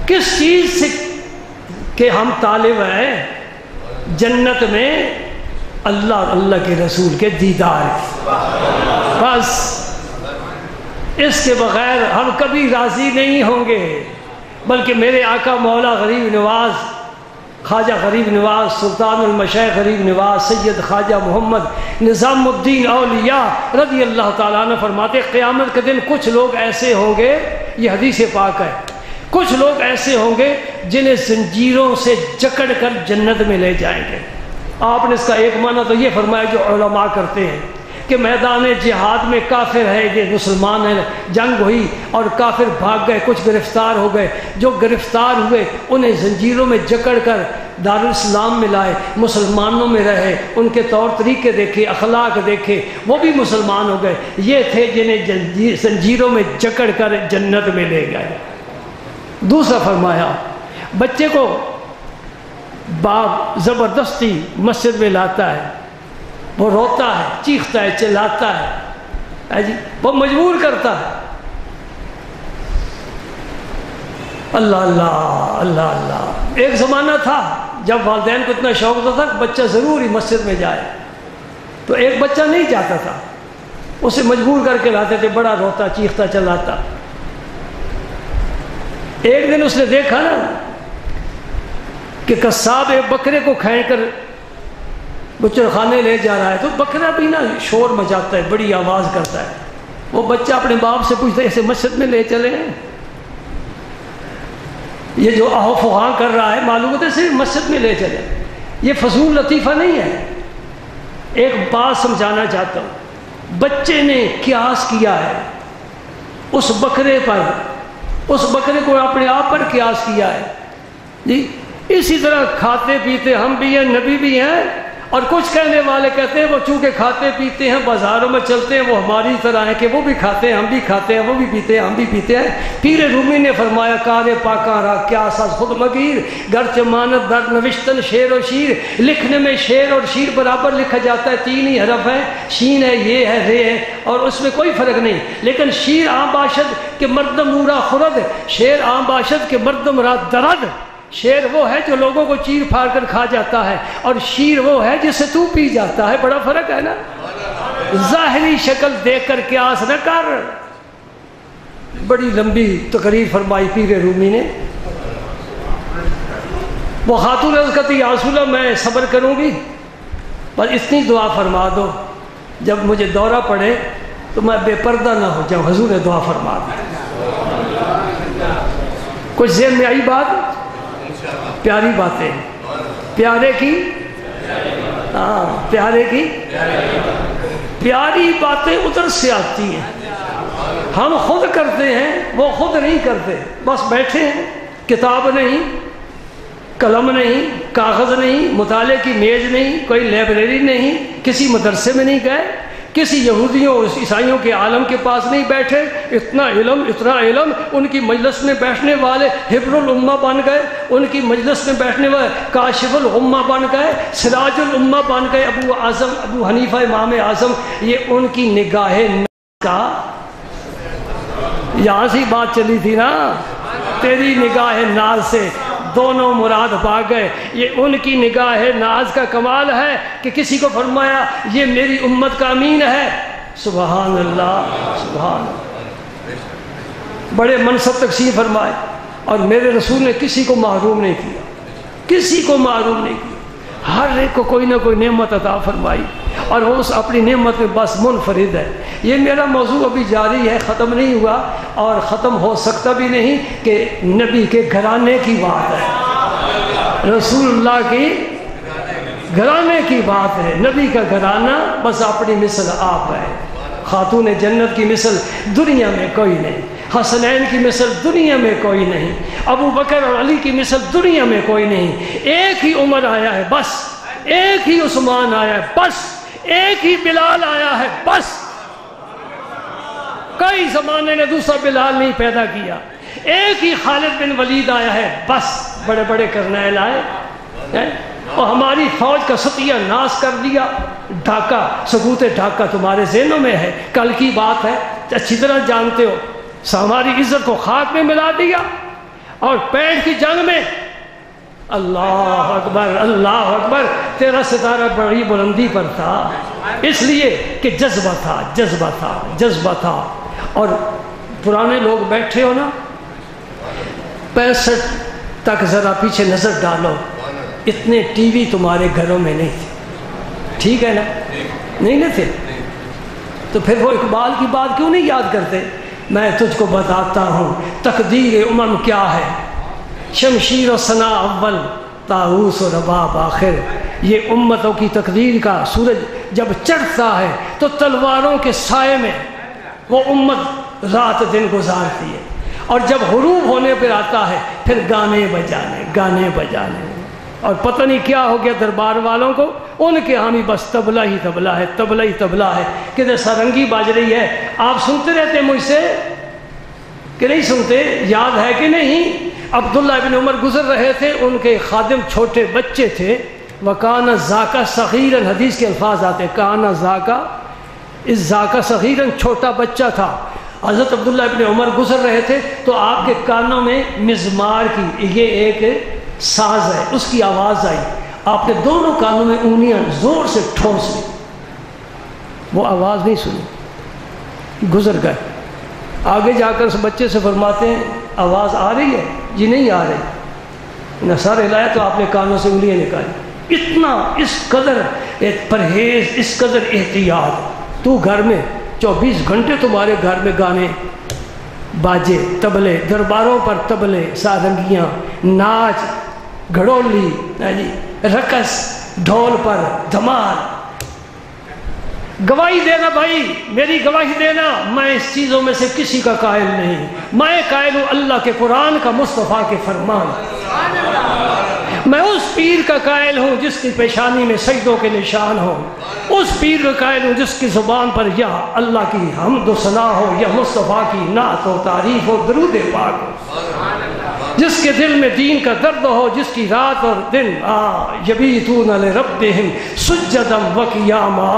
کس چیز سے کہ ہم طالب ہیں جنت میں؟ اللہ، اللہ کے رسول کے دیدار. بس اس کے بغیر ہم کبھی راضی نہیں ہوں گے. بلکہ میرے آقا مولا غریب نواز، خواجہ غریب نواز، سلطان المشائخ غریب نواز، سید خواجہ محمد نظام الدین اولیاء رضی اللہ تعالیٰ عنہ فرماتے قیامت کے دن کچھ لوگ ایسے ہوں گے، یہ حدیث پاک ہے، کچھ لوگ ایسے ہوں گے جنہیں زنجیروں سے جکڑ کر جنت میں لے جائیں گے. آپ نے اس کا ایک معنی تو یہ فرمایا جو علماء کرتے ہیں کہ میدان جہاد میں کافر ہے، یہ مسلمان ہیں، جنگ ہوئی اور کافر بھاگ گئے، کچھ گرفتار ہو گئے. جو گرفتار ہوئے انہیں زنجیروں میں جکڑ کر دارالاسلام میں لائے، مسلمانوں میں رہے، ان کے طور طریقے دیکھے، اخلاق دیکھے، وہ بھی مسلمان ہو گئے. یہ تھے جنہیں زنجیروں میں جکڑ کر جنت میں لے گئے. دوسرا فرمایا بچے کو باپ زبردستی مسجد میں لاتا ہے، وہ روتا ہے، چیختا ہے، چلاتا ہے جی، وہ مجبور کرتا ہے. اللہ اللہ اللہ اللہ. ایک زمانہ تھا جب والدین کو اتنا شوق ہوتا تھا کہ بچہ ضرور ہی مسجد میں جائے، تو ایک بچہ نہیں جاتا تھا، اسے مجبور کر کے لاتے تھے، بڑا روتا، چیختا، چلاتا. ایک دن اس نے دیکھا نا کہ قصاب ایک بکرے کو کھینچ کر بچڑ خانے لے جا رہا ہے، تو بکرا بھی نا شور مچاتا ہے، بڑی آواز کرتا ہے. وہ بچہ اپنے باپ سے پوچھتا ہے اسے مسجد میں لے چلے ہیں؟ یہ جو آہو فغاں کر رہا ہے معلوم ہوتا ہے صرف مسجد میں لے چلے. یہ فضول لطیفہ نہیں ہے. ایک بات سمجھانا چاہتا ہوں، بچے نے قیاس کیا ہے اس بکرے پر، اس بکرے کو اپنے آپ پر قیاس کیا ہے جی. اسی طرح کھاتے پیتے ہم بھی ہیں، نبی بھی ہیں، اور کچھ کہنے والے کہتے ہیں وہ چونکہ کھاتے پیتے ہیں، بازاروں میں چلتے ہیں، وہ ہماری طرح ہیں کہ وہ بھی کھاتے ہیں، ہم بھی کھاتے ہیں، وہ بھی پیتے ہیں، ہم بھی پیتے ہیں. پیر رومی نے فرمایا کار پاکاں را کیا ساز خود مگیر، گرچہ مانت در نوشتن شیر و شیر. لکھنے میں شیر اور شیر برابر لکھا جاتا ہے، تین ہی حرف ہیں، شین ہے، یہ ہے، رے ہے، اور اس میں کوئی فرق نہیں. لیکن شیر عام باشد کہ مردم نورا خرد، شیر عام باشد کہ مردم را درد. شیر وہ ہے جو لوگوں کو چیر پھاڑ کر کھا جاتا ہے، اور شیر وہ ہے جسے تو پی جاتا ہے. بڑا فرق ہے نا. ظاہری شکل دیکھ کر قیاس نہ کر. بڑی لمبی تقریر فرمائی پیر رومی نے. وہ خاتون عرض کرتی یا رسول اللہ میں صبر کروں گی، پر اتنی دعا فرما دو جب مجھے دورہ پڑے تو میں بے پردہ نہ ہو جاؤں. حضور نے دعا فرما دی. کچھ ذہن میں آئی بات؟ پیاری باتیں، پیارے کی، ہاں پیارے کی پیاری باتیں ادھر سے آتی ہیں. ہم خود کرتے ہیں، وہ خود نہیں کرتے. بس بیٹھے ہیں، کتاب نہیں، قلم نہیں، کاغذ نہیں، مطالعے کی میز نہیں، کوئی لائبریری نہیں، کسی مدرسے میں نہیں گئے، کسی یہودیوں اور عیسائیوں کے عالم کے پاس نہیں بیٹھے. اتنا علم، اتنا علم، ان کی مجلس میں بیٹھنے والے حبر الامہ بن گئے، ان کی مجلس میں بیٹھنے والے کاشف الامہ بن گئے، سراج الامہ بن گئے. ابو حنیفہ امام اعظم، یہ ان کی نگاہ کا، یہاں سے بات چلی تھی نا. تیری نگاہ ناز سے دونوں مراد پا گئے۔ یہ ان کی نگاہ ناز کا کمال ہے کہ کسی کو فرمایا یہ میری امت کا امین ہے۔ سبحان اللہ، سبحان اللہ۔ بڑے منصب تقسیم فرمائے اور میرے رسول نے کسی کو محروم نہیں کیا، کسی کو محروم نہیں کیا، ہر ایک کو کوئی نہ کوئی نعمت عطا فرمائی، اور وہ اس اپنی نعمت میں بس منفرد ہے۔ یہ میرا موضوع ابھی جاری ہے، ختم نہیں ہوا اور ختم ہو سکتا بھی نہیں کہ نبی کے گھرانے کی بات ہے، رسول اللہ کی گھرانے کی بات ہے۔ نبی کا گھرانہ بس اپنی مثل آپ ہے، خاتون جنت کی مثل دنیا میں کوئی نہیں، حسنین کی مثل دنیا میں کوئی نہیں، ابو بکر اور علی کی مثل دنیا میں کوئی نہیں۔ ایک ہی عمر آیا ہے بس، ایک ہی عثمان آیا ہے بس، ایک ہی بلال آیا ہے بس، کئی زمانے نے دوسرا بلال نہیں پیدا کیا، ایک ہی خالد بن ولید آیا ہے بس، بڑے بڑے کرنیل آئے اور ہماری فوج کا ستیہ ناس کر دیا۔ ڈھاکہ، سکوت ڈھاکہ تمہارے ذہنوں میں ہے، کل کی بات ہے، اچھی طرح جانتے ہو، ہماری عزت کو خاک میں ملا دیا۔ اور پینٹ کی جنگ میں اللہ اکبر، اللہ اکبر، تیرا ستارہ بڑی بلندی پر تھا، اس لیے کہ جذبہ تھا، جذبہ تھا، جذبہ تھا۔ اور پرانے لوگ بیٹھے ہو نا، 65 تک ذرا پیچھے نظر ڈالو، اتنے ٹی وی تمہارے گھروں میں نہیں تھے، ٹھیک ہے نا؟ نہیں تھے، تو پھر وہ اقبال کی بات کیوں نہیں یاد کرتے؟ میں تجھ کو بتاتا ہوں تقدیر امم کیا ہے، شمشیر و ثنا اول، طاؤس و رباب آخر۔ یہ امتوں کی تقدیر کا سورج جب چڑھتا ہے تو تلواروں کے سائے میں وہ امت رات دن گزارتی ہے، اور جب غروب ہونے پر آتا ہے پھر گانے بجانے، گانے بجانے۔ اور پتہ نہیں کیا ہو گیا دربار والوں کو، ان کے ہاں بھی بس طبلہ ہی طبلہ ہے، طبلہ ہی طبلہ ہے، کدھر سرنگی بج رہی ہے۔ آپ سنتے رہتے مجھ سے کہ نہیں سنتے؟ یاد ہے کہ نہیں؟ عبداللہ ابن عمر گزر رہے تھے، ان کے خادم چھوٹے بچے تھے، وَكَانَ ذَاكَ صَغِيرًا، حدیث کے الفاظ آتے، کَانَ ذَاكَ، اس ذَاكَ صَغِيرًا چھوٹا بچہ تھا۔ حضرت عبداللہ ابن عمر گزر رہے تھے تو آپ کے کانوں میں مزمار کی، یہ ایک ساز ہے، اس کی آواز آئی، آپ نے دونوں کانوں میں انگلیاں زور سے ٹھونس لی، وہ آواز نہیں سنی، گزر گئے۔ آگے جا کر اس بچے سے فرماتے ہیں آواز آ رہی ہے؟ جی نہیں آ رہی۔ نثار ہلایا تو آپ نے کانوں سے انگلیاں نکالی۔ اتنا، اس قدر پرہیز، اس قدر احتیاط۔ تو گھر میں 24 گھنٹے تمہارے گھر میں گانے باجے، طبلے، درباروں پر طبلے، سارنگیاں، ناچ، گھڑولی، رقص، ڈھول پر دھمال۔ گواہی دینا بھائی، میری گواہی دینا، میں اس چیزوں میں سے کسی کا قائل نہیں، میں قائل ہوں اللہ کے قرآن کا، مصطفیٰ کے فرمان۔ میں اس پیر کا قائل ہوں جس کی پیشانی میں سجدوں کے نشان ہوں، اس پیر کا قائل ہوں جس کی زبان پر یا اللہ کی حمد و ثنا ہو، یا مصطفیٰ کی نعت و تعریف ہو، درود پاک ہو، جس کے دل میں دین کا درد ہو، جس کی رات اور دن یبیتون لربہم سجدا وقیاما۔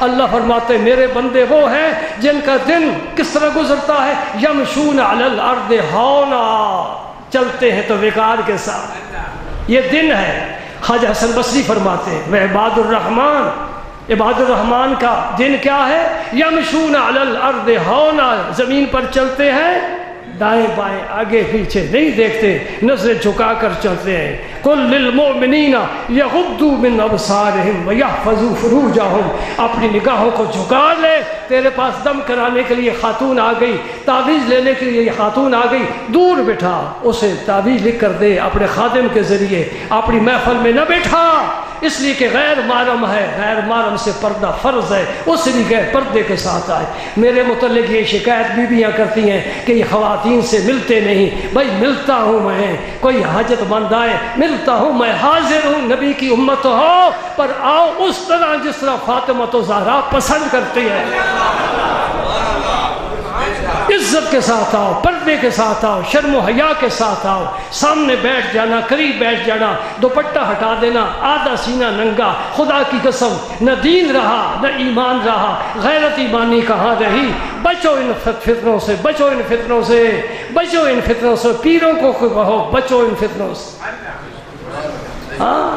اللہ فرماتے ہیں میرے بندے وہ ہیں جن کا دن کس طرح گزرتا ہے، یمشون علی الارض ہونا، چلتے ہیں تو وقار کے ساتھ، یہ دن ہے۔ خواجہ حسن بصری فرماتے ہیں وعباد الرحمن، عباد الرحمن کا دن کیا ہے؟ یمشون علی الارض ہونا، زمین پر چلتے ہیں، دائیں بائیں آگے پیچھے نہیں دیکھتے، نظریں جھکا کر چلتے ہیں۔ قل للمؤمنین یغضوا من ابصارہم ویحفظوا فروجہم، اپنی نگاہوں کو جھکا لے، تیرے پاس دم کرانے کے لیے خاتون آ گئی، تعویذ لینے کے لیے خاتون آ گئی، دور بٹھا، اسے تعویذ لکھ کر دے، اپنے خادم کے ذریعے اپنی محفل میں نہ بٹھا، اس لیے کہ غیر محرم ہے، غیر محرم سے پردہ فرض ہے، اس سے بھی غیر پردے کے ساتھ آئے۔ میرے متعلق یہ شکایت بیویاں کرتی ہیں کہ یہ خواتین سے ملتے نہیں، بھائی ملتا ہوں میں، کوئی حاجت مند آئے ملتا ہوں میں، حاضر ہوں، نبی کی امت ہو، پر آؤ اس طرح جس طرح فاطمہ تو زہرا پسند کرتی ہے، عزت کے ساتھ آؤ، پردے کے ساتھ آؤ، شرم و حیا کے ساتھ آؤ، سامنے بیٹھ جانا، قریب بیٹھ جانا، دوپٹہ ہٹا دینا، آدھا سینہ ننگا، خدا کی قسم نہ دین رہا نہ ایمان رہا، غیرت ایمانی کہاں رہی؟ بچو ان فتنوں سے، بچو ان فتنوں سے، بچو ان فتنوں سے، پیروں کو کہو بچو ان فتنوں سے۔ ہاں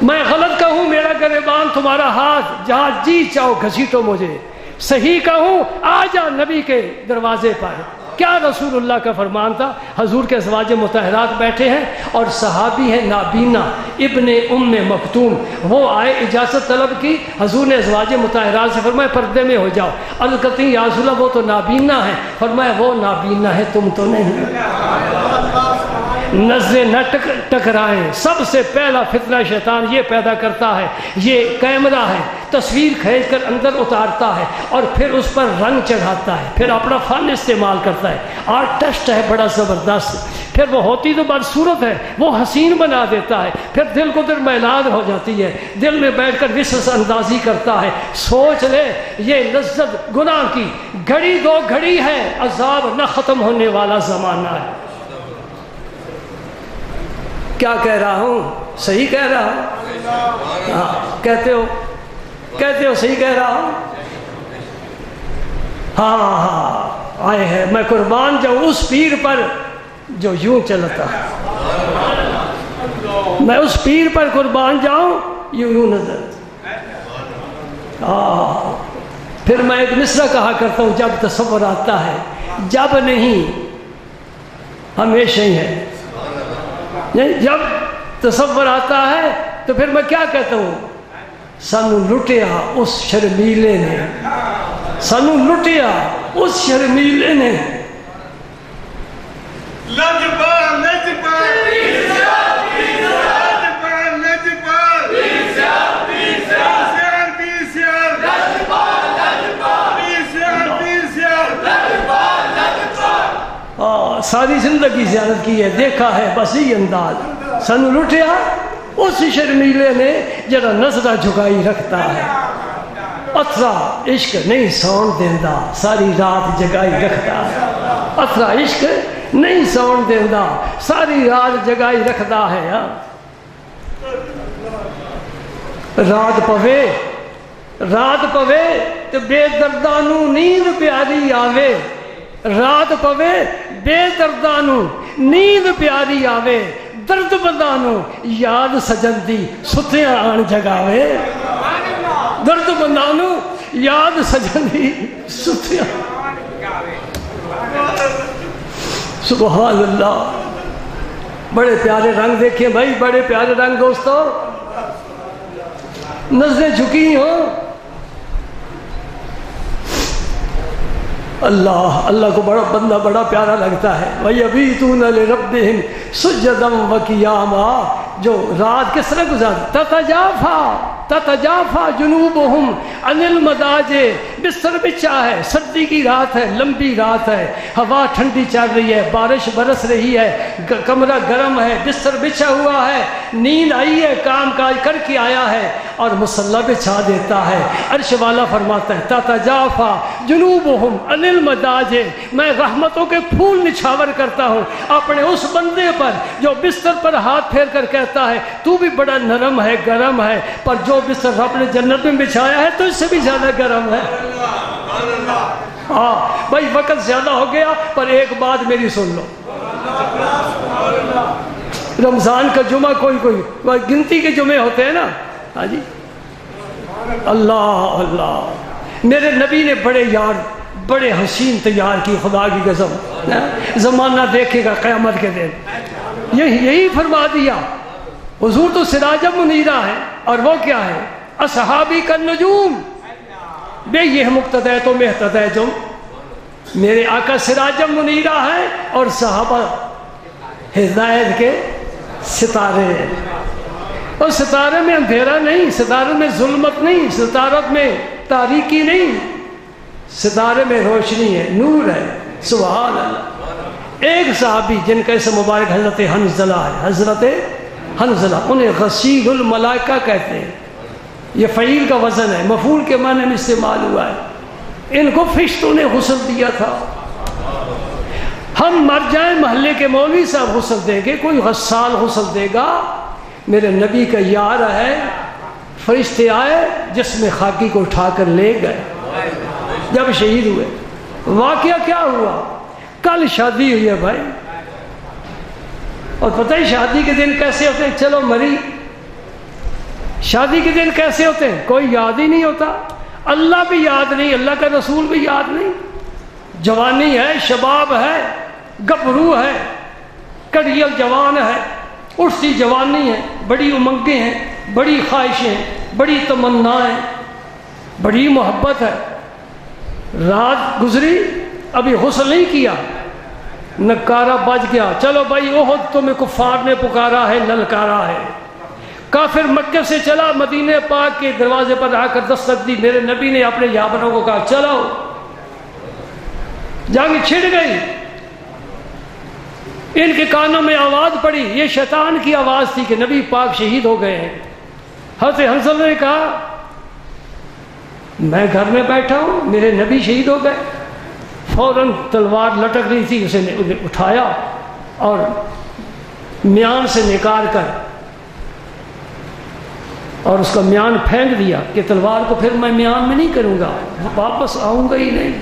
میں غلط کہوں میرا گریبان تمہارا ہاتھ، جہاں جی چاہو گھسیٹو مجھے، صحیح کہوں آ جا نبی کے دروازے پر۔ کیا رسول اللہ کا فرمان تھا؟ حضور کے ازواج مطہرات بیٹھے ہیں اور صحابی ہیں نابینا ابن ام مکتوم، وہ آئے اجازت طلب کی، حضور نے ازواج مطہرات سے فرمایا پردے میں ہو جاؤ، عرض کرتی ہیں یا رسول اللہ وہ تو نابینا ہے، فرمایا وہ نابینا ہے تم تو نہیں۔ نظریں نہ ٹکرائیں، سب سے پہلا فتنہ شیطان یہ پیدا کرتا ہے، یہ کیمرہ ہے، تصویر کھینچ کر اندر اتارتا ہے اور پھر اس پر رنگ چڑھاتا ہے، پھر اپنا فن استعمال کرتا ہے، آرٹسٹ ہے بڑا زبردست، پھر وہ ہوتی تو بدصورت ہے، وہ حسین بنا دیتا ہے، پھر دل کو دل میلاد ہو جاتی ہے، دل میں بیٹھ کر وسوسہ اندازی کرتا ہے۔ سوچ لے یہ لذت گناہ کی گھڑی دو گھڑی ہے، عذاب نہ ختم ہونے والا زمانہ ہے۔ کیا کہہ رہا ہوں؟ صحیح کہہ رہا ہوں؟ ہاں کہتے ہو صحیح کہہ رہا ہوں؟ ہاں آئے ہیں، میں قربان جاؤں اس پیر پر جو یوں چلتا ہے، میں اس پیر پر قربان جاؤں یوں نظر۔ پھر میں ایک مصرع کہا کرتا ہوں جب تصور آتا ہے، جب نہیں ہمیشہ ہی ہے، جب تصور آتا ہے تو پھر میں کیا کہتا ہوں؟ سانو لٹیا اس شرمیلے نے، سانو لٹیا اس شرمیلے نے۔ ساری زندگی زیارت کی ہے، دیکھا ہے بس یہ انداز، سانو لٹیا اس شرمیلے نے جڑا نظرہ جھکائی رکھتا ہے، اتھرا عشق نہیں سون دیندا ساری رات جگائی رکھتا ہے، اتھرا عشق نہیں سون دیندا ساری رات جگائی رکھتا ہے۔ رات پوے تو بے دردانو نیند پیاری آوے، رات پوے بے دردانو نیند پیاری آوے، درد بندانو یاد سجن دی ستیاں آن جگاوے، درد بندانو یاد سجن دی ستیاں۔ سبحان اللہ، بڑے پیارے رنگ دیکھیں بھائی، بڑے پیارے رنگ دوستو، نظریں جھکی ہوں۔ اللہ کو بڑا بندہ بڑا پیارا لگتا ہے۔ وَيَبِيتُونَ لِرَبِّهِمْ سُجَّدًا وَقِيَامًا، جو رات کس طرح گزار، تتجافا جنوبہم عن المضاجع، بستر بچھا ہے، سردی کی رات ہے، لمبی رات ہے، ہوا ٹھنڈی چل رہی ہے، بارش برس رہی ہے، کمرہ گرم ہے، بستر بچھا ہوا ہے، نیند آئی ہے، کام کاج کر کے آیا ہے اور مصلی بچھا دیتا ہے۔ عرش والا فرماتا ہے تتجافا جنوبہم عن المضاجع، میں رحمتوں کے پھول نچھاور کرتا ہوں اپنے اس بندے پر جو بستر پر ہاتھ پھیر کر کہتا ہے تو بھی بڑا نرم ہے، گرم ہے، پر جو بستر رب نے جنت میں بچھایا ہے تو اس سے بھی زیادہ گرم ہے۔ ہاں بھائی وقت زیادہ ہو گیا، پر ایک بات میری سن لو، رمضان کا جمعہ کوئی گنتی کے جمعے ہوتے ہیں نا، ہاں جی، اللہ میرے نبی نے بڑے یار بڑے حسین تیار کی، خدا کی قسم زمانہ دیکھے گا قیامت کے دن، یہی فرما دیا۔ حضور تو سراج منیرہ ہے اور وہ کیا ہے؟ اصحابی کا نجوم، بے یہ مقتدی تو مہتدی تم، میرے آقا سراج منیرہ ہے اور صحابہ ہدایت کے ستارے ہیں، اور ستارے میں اندھیرا نہیں، ستارے میں ظلمت نہیں، ستارت میں تاریکی نہیں، ستارے میں روشنی ہے، نور ہے۔ سبحان اللہ۔ ایک صحابی جن کا اسم مبارک حضرت حنظلہ ہے، حضرت حنظلہ، انہیں غسیل الملائکہ کہتے ہیں، یہ فعیل کا وزن ہے، مفعول کے معنی میں استعمال ہوا ہے۔ ان کو فرشتوں نے غسل دیا تھا. ہم مر جائیں محلے کے مولوی صاحب غسل دیں گے, کوئی غسال غسل دے گا؟ میرے نبی کا یار ہے, فرشتے آئے جس میں خاکی کو اٹھا کر لے گئے جب شہید ہوئے. واقعہ کیا ہوا؟ کل شادی ہوئی ہے بھائی, اور پتہ ہی شادی کے دن کیسے ہوتے ہیں؟ چلو مری, شادی کے دن کیسے ہوتے ہیں؟ کوئی یاد ہی نہیں ہوتا. اللہ بھی یاد نہیں, اللہ کا رسول بھی یاد نہیں. جوانی ہے, شباب ہے, گبرو ہے, کڑیل جوان ہے, اٹھتی جوانی ہے, بڑی امنگیں ہیں, بڑی خواہشیں ہیں, بڑی تمنائیں, بڑی محبت ہے. رات گزری, ابھی غسل نہیں کیا, نکارہ بج گیا, چلو بھائی احد تمہیں کفار نے پکارا ہے, للکارا ہے. کافر مکے سے چلا, مدینہ پاک کے دروازے پر آ کر دستک دی. میرے نبی نے اپنے یابروں کو کہا چلو. جنگ چھڑ گئی, ان کے کانوں میں آواز پڑی, یہ شیطان کی آواز تھی کہ نبی پاک شہید ہو گئے ہیں. حضرت حنظلہ نے کہا میں گھر میں بیٹھا ہوں, میرے نبی شہید ہو گئے. فوراً تلوار لٹک رہی تھی, اسے اٹھایا اور میان سے نکال کر اور اس کا میان پھینک دیا کہ تلوار کو پھر میں میان میں نہیں کروں گا, واپس آؤں گا ہی نہیں.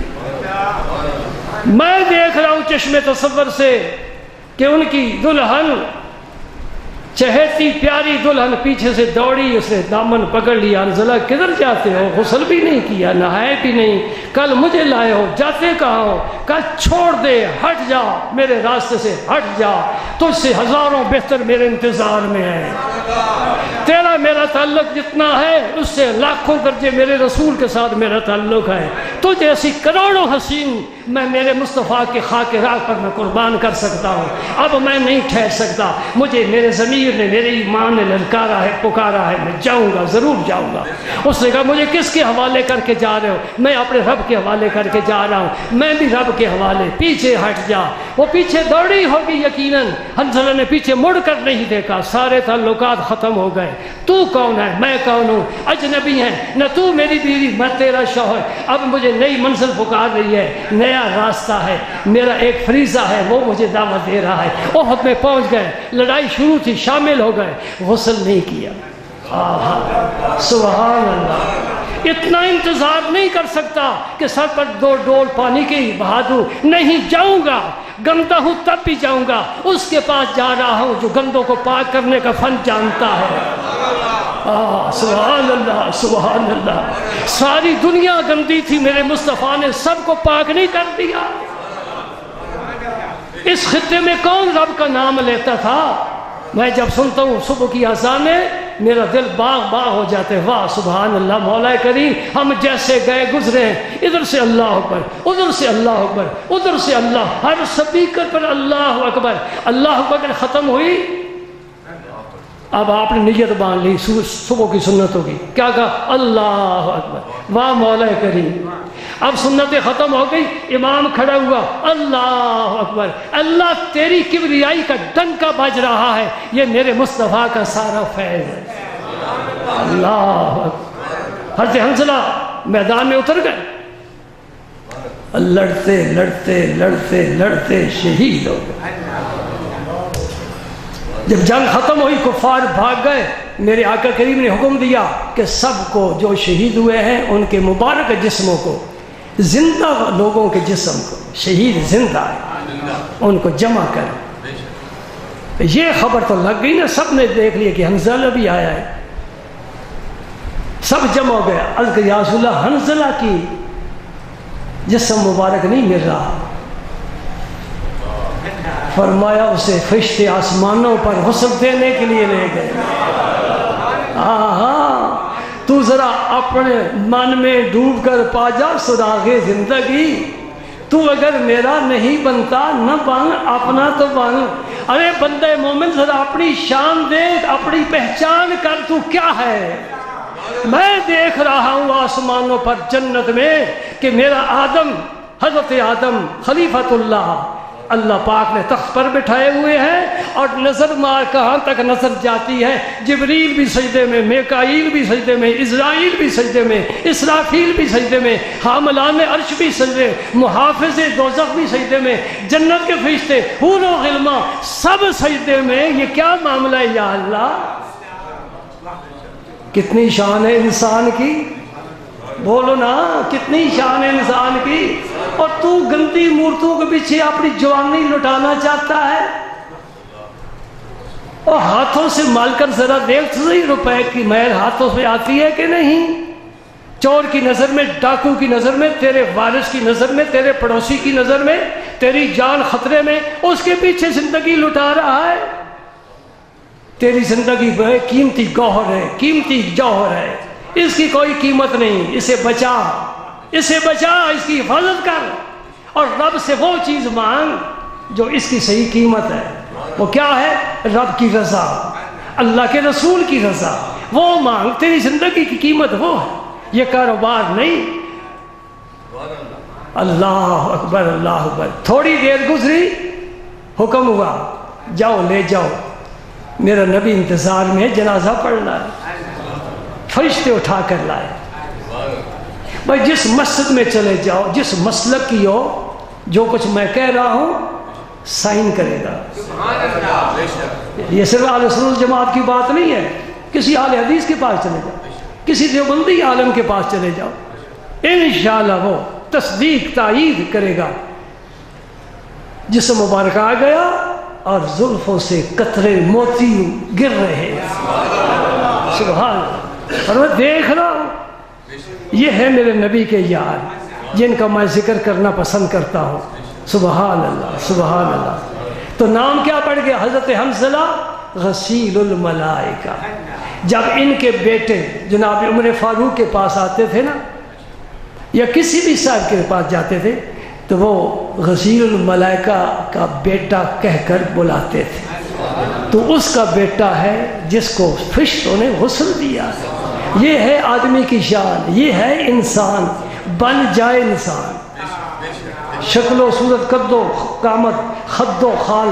میں دیکھ رہا ہوں چشم تصور سے کہ ان کی دلہن, چہیتی پیاری دلہن پیچھے سے دوڑی, اس نے دامن پکڑ لیا. حنظلہ کدھر جاتے ہو؟ غسل بھی نہیں کیا, نہائے بھی نہیں, کل مجھے لائے ہو, جاتے کہاں ہو؟ کہا چھوڑ دے, ہٹ جا, میرے راستے سے ہٹ جا, تجھ سے ہزاروں بہتر میرے انتظار میں ہے. تیرا میرا تعلق جتنا ہے اس سے لاکھوں درجے میرے رسول کے ساتھ میرا تعلق ہے. تجھے ایسی کروڑوں حسین میں میرے مصطفیٰ کے خاک راہ پر میں قربان کر سکتا ہوں. اب میں نہیں ٹھہر سکتا, مجھے میرے ضمیر نے, میرے ایمان نے للکارا ہے, پکارا ہے, میں جاؤں گا, ضرور جاؤں گا. اس نے کہا مجھے کس کے حوالے کر کے جا رہے ہو؟ میں اپنے رب کے حوالے کر کے جا رہا ہوں. میں بھی رب کے حوالے. پیچھے ہٹ جا. وہ پیچھے دوڑی ہوگی یقیناً. حنظلہ نے پیچھے مڑ کر نہیں دیکھا, سارے تعلقات ختم ہو گئے. تو کون ہے, میں کون ہوں؟ اجنبی ہیں, نہ تو میری بیوی, میں تیرا شوہر. اب مجھے نئی منزل پکار رہی ہے, نیا راستہ ہے, میرا ایک فریضہ ہے, وہ مجھے دعوت دے رہا ہے. احد میں پہنچ گئے, لڑائی شروع تھی, شامل ہو گئے, غسل نہیں کیا. سبحان اللہ. اتنا انتظار نہیں کر سکتا کہ سر پر دو ڈول پانی کی بہا دوں. نہیں, جاؤں گا, گندا ہوں تب بھی جاؤں گا. اس کے پاس جا رہا ہوں جو گندوں کو پاک کرنے کا فن جانتا ہے. سبحان اللہ, سبحان اللہ. ساری دنیا گندی تھی, میرے مصطفیٰ نے سب کو پاک نہیں کر دیا. اس خطے میں کون رب کا نام لیتا تھا؟ میں جب سنتا ہوں صبح کی اذانیں, میرا دل باغ باغ ہو جاتے. واہ سبحان اللہ, مولا کریم ہم جیسے گئے گزرے ہیں, ادھر سے اللہ اکبر, ادھر سے اللہ اکبر, ادھر سے اللہ, ہر سپیکر پر اللہ اکبر. اللہ اکبر ختم ہوئی, اب آپ نے نیت باندھ لی, صبح کی سنت ہوگی. کیا کہا؟ اللہ اکبر. واہ مولا کریم. اب سنتیں ختم ہو گئی, امام کھڑا ہوا, اللہ اکبر. اللہ تیری کبریائی کا ڈنکا بج رہا ہے, یہ میرے مصطفیٰ کا سارا فیض ہے. اللہ اکبر. حضرت حنظلہ میدان میں اتر گئے, لڑتے لڑتے لڑتے لڑتے شہید ہو گئے. جب جنگ ختم ہوئی, کفار بھاگ گئے, میرے آقا کریم نے حکم دیا کہ سب کو جو شہید ہوئے ہیں ان کے مبارک جسموں کو, زندہ لوگوں کے جسم کو, شہید زندہ ہے, ان کو جمع کریں. یہ خبر تو لگ گئی نا, سب نے دیکھ لیا کہ حنظلہ بھی آیا ہے, سب جمع ہو گیا. عرض کہ یا رسول اللہ, حنظلہ کی جسم مبارک نہیں مل رہا. فرمایا اسے فرشتے آسمانوں پر غسل دینے کے لیے لے گئے. تو ذرا اپنے من میں ڈوب کر پا جا سراغ زندگی. تو اگر میرا نہیں بنتا نہ بن, اپنا تو بن. ارے بندے مومن ذرا اپنی شان دیکھ, اپنی پہچان کر, تو کیا ہے. میں دیکھ رہا ہوں آسمانوں پر جنت میں کہ میرا آدم, حضرت آدم خلیفۃ اللہ, اللہ پاک نے تخت پر بٹھائے ہوئے ہیں، اور نظر مار کہاں تک نظر جاتی ہے، جبریل بھی سجدے میں، میکائیل بھی سجدے میں، اسرائیل بھی سجدے میں، اسرافیل بھی سجدے میں، حاملان عرش بھی سجدے، محافظ دوزخ بھی سجدے میں، جنت کے فرشتے، حور و غلمان سب سجدے میں۔ یہ کیا معاملہ ہے یا اللہ؟ کتنی شان ہے انسان کی، بولو نا، کتنی شان ہے انسان کی، اور تو گندی مورتوں کے پیچھے اپنی جوانی لٹانا چاہتا ہے۔ اور ہاتھوں سے مال کر ذرا دیکھ صحیح، روپے کی میل ہاتھوں سے آتی ہے کہ نہیں؟ چور کی نظر میں، ڈاکو کی نظر میں، تیرے وارث کی نظر میں، تیرے پڑوسی کی نظر میں، تیری جان خطرے میں، اس کے پیچھے زندگی لٹا رہا ہے۔ تیری زندگی بے قیمتی گوہر ہے، قیمتی جوہر ہے، اس کی کوئی قیمت نہیں، اسے بچا، اسے بچا، اس کی حفاظت کر، اور رب سے وہ چیز مانگ جو اس کی صحیح قیمت ہے۔ وہ کیا ہے؟ رب کی رضا، اللہ کے رسول کی رضا، وہ مانگ، تیری زندگی کی قیمت وہ ہے، یہ کاروبار نہیں۔ اللہ اکبر، اللہ اکبر۔ تھوڑی دیر گزری، حکم ہوا جاؤ لے جاؤ، میرا نبی انتظار میں، جنازہ پڑھنا ہے۔ فرشتے اٹھا کر لائے۔ بھائی جس مسجد میں چلے جاؤ، جس مسلک کی ہو، جو کچھ میں کہہ رہا ہوں سائن کرے گا۔ یہ صرف اہل سنت جماعت کی بات نہیں ہے، کسی اہل حدیث کے پاس چلے جاؤ، کسی دیوبندی عالم کے پاس چلے جاؤ، انشاءاللہ وہ تصدیق تائید کرے گا۔ جسم مبارک آ گیا اور زلفوں سے قطرے موتی گر رہے، سبحان اللہ، اور میں دیکھ رہا ہوں یہ ہے میرے نبی کے یار جن کا میں ذکر کرنا پسند کرتا ہوں۔ سبحان اللہ، سبحان اللہ۔ تو نام کیا پڑھ گیا؟ حضرت حنظلہ غسیل الملائکہ۔ جب ان کے بیٹے جناب عمر فاروق کے پاس آتے تھے نا، یا کسی بھی صاحب کے پاس جاتے تھے، تو وہ غسیل الملائکہ کا بیٹا کہہ کر بلاتے تھے۔ تو اس کا بیٹا ہے جس کو فرشتوں نے غسل دیا۔ یہ ہے آدمی کی شان، یہ ہے انسان، بن جائے انسان۔ شکل و صورت، قد و قامت، خد و خال،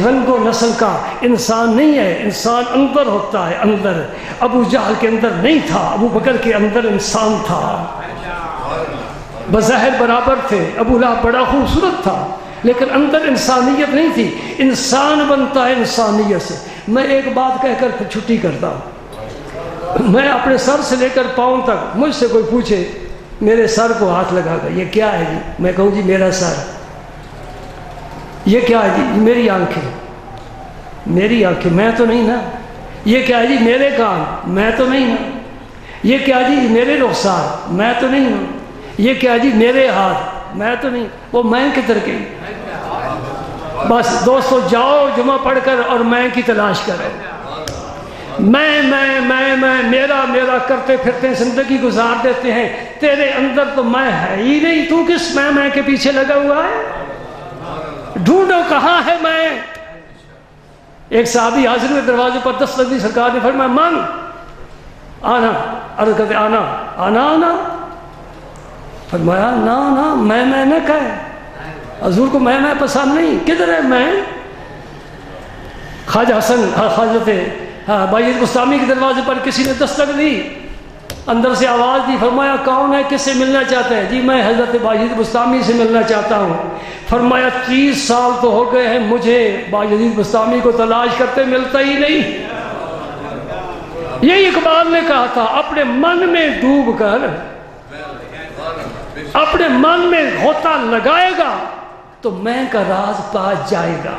رنگ و نسل کا انسان نہیں ہے، انسان اندر ہوتا ہے، اندر۔ ابو جہل کے اندر نہیں تھا، ابو بکر کے اندر انسان تھا، بظاہر برابر تھے، ابو لہب بڑا خوبصورت تھا لیکن اندر انسانیت نہیں تھی۔ انسان بنتا ہے انسانیت سے۔ میں ایک بات کہہ کر پھر چھٹی کرتا ہوں، میں اپنے سر سے لے کر پاؤں تک، مجھ سے کوئی پوچھے میرے سر کو ہاتھ لگا کر یہ کیا ہے جی، میں کہوں جی میرا سر، یہ کیا ہے جی میری آنکھیں، میری آنکھیں، میں تو نہیں نا، یہ کیا ہے جی میرے کان، میں تو نہیں نا، یہ کیا جی میرے رخسار، میں تو نہیں نا، یہ کیا جی میرے ہاتھ، میں تو نہیں، وہ میں کدھر گئی؟ بس دوستو جاؤ جمعہ پڑھ کر اور میں کی تلاش کرو۔ میں میرا کرتے پھرتے زندگی گزار دیتے ہیں، تیرے اندر تو میں ہے ہی نہیں، تو کس میں کے پیچھے لگا ہوا ہے؟ ڈھونڈو کہاں ہے میں؟ ایک صحابی حاضر ہوئے دروازے پر، دستک دی، سرکار نے فرمایا مانگ، آنا، عرض کرتے آنا آنا آنا، فرمایا نا میں نہ کہے، حضور کو میں پسند نہیں، کدھر ہے میں؟ خواجہ حسن حضرت بایزید بستامی کے دروازے پر کسی نے دستک دی، اندر سے آواز دی، فرمایا کون ہے، کس سے ملنا چاہتے ہیں؟ جی میں حضرت بایزید بستامی سے ملنا چاہتا ہوں۔ فرمایا 30 سال تو ہو گئے ہیں مجھے بایزید بستامی کو تلاش کرتے، ملتا ہی نہیں۔ یہ اقبال نے کہا تھا، اپنے من میں ڈوب کر، اپنے من میں غوطہ لگائے گا تو میں کا راز پا جائے گا،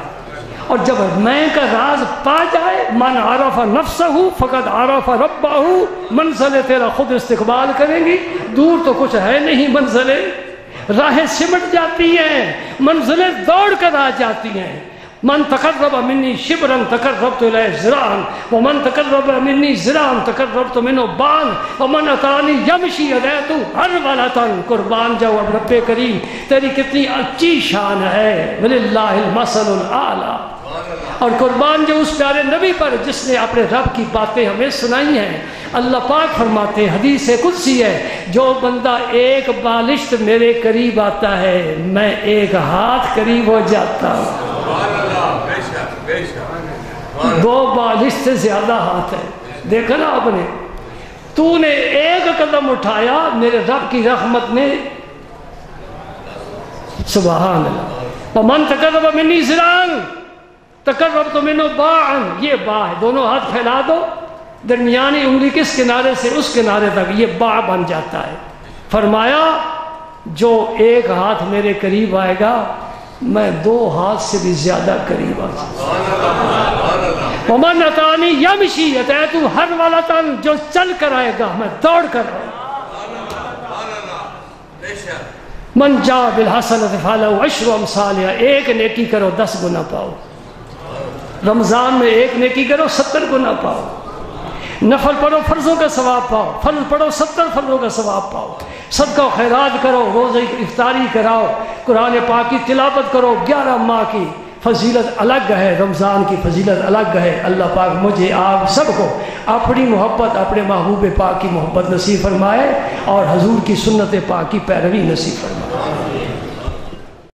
اور جب میں کا راز پا جائے، من عرف نفسہ فقد عرف ربہ، منزلیں تیرا خود استقبال کریں گی۔ دور تو کچھ ہے نہیں، منزلیں راہیں سمٹ جاتی ہیں، منزلیں دوڑ کر آ جاتی ہیں۔ من تقرب منی شبرا تقربت الیہ ذراعا، ومن تقرب منی ذراعا تقربت منہ باعا، ومن اتانی یمشی اتیت ہرولۃ۔ قربان جاؤ اب رب کریم، تیری کتنی اچھی شان ہے، وللہ المثل الاعلی۔ اور قربان جو اس پیارے نبی پر جس نے اپنے رب کی باتیں ہمیں سنائی ہیں، اللہ پاک فرماتے ہیں، حدیث قدسی ہے، جو بندہ ایک بالشت میرے قریب آتا ہے میں ایک ہاتھ قریب ہو جاتا ہوں۔ دو بالشت سے زیادہ ہاتھ ہے، دیکھا نا آپ نے، تو نے ایک قدم اٹھایا میرے رب کی رحمت نے، سبحان اللہ، ومن تقرب منی ذراعا تقربت منہ باعا، یہ با ہے، دونوں ہاتھ پھیلا دو، درمیانی انگلی کس کنارے سے اس کنارے تک، یہ با بن جاتا ہے۔ فرمایا جو ایک ہاتھ میرے قریب آئے گا میں دو ہاتھ سے بھی زیادہ قریب آ جاؤں۔ ومن اتانی یمشی اتیتو ہرولۃ، جو چل کر آئے گا میں دوڑ کر آؤں۔ من جاء بالحسنۃ فلہ عشر امثالھا، ایک نیکی کرو 10 گنا پاؤ۔ رمضان میں ایک نیکی کرو 70 گنا پاؤ۔ نفل پڑھو فرضوں کا ثواب پاؤ، فرض پڑھو 70 فرضوں کا ثواب پاؤ۔ صدقہ و خیرات کرو، روزہ افطاری کراؤ، قرآن پاک کی تلاوت کرو، 11 ماہ کی فضیلت الگ ہے، رمضان کی فضیلت الگ ہے۔ اللہ پاک مجھے آپ سب کو اپنی محبت، اپنے محبوب پاک کی محبت نصیب فرمائے اور حضور کی سنت پاک کی پیروی نصیب فرمائے۔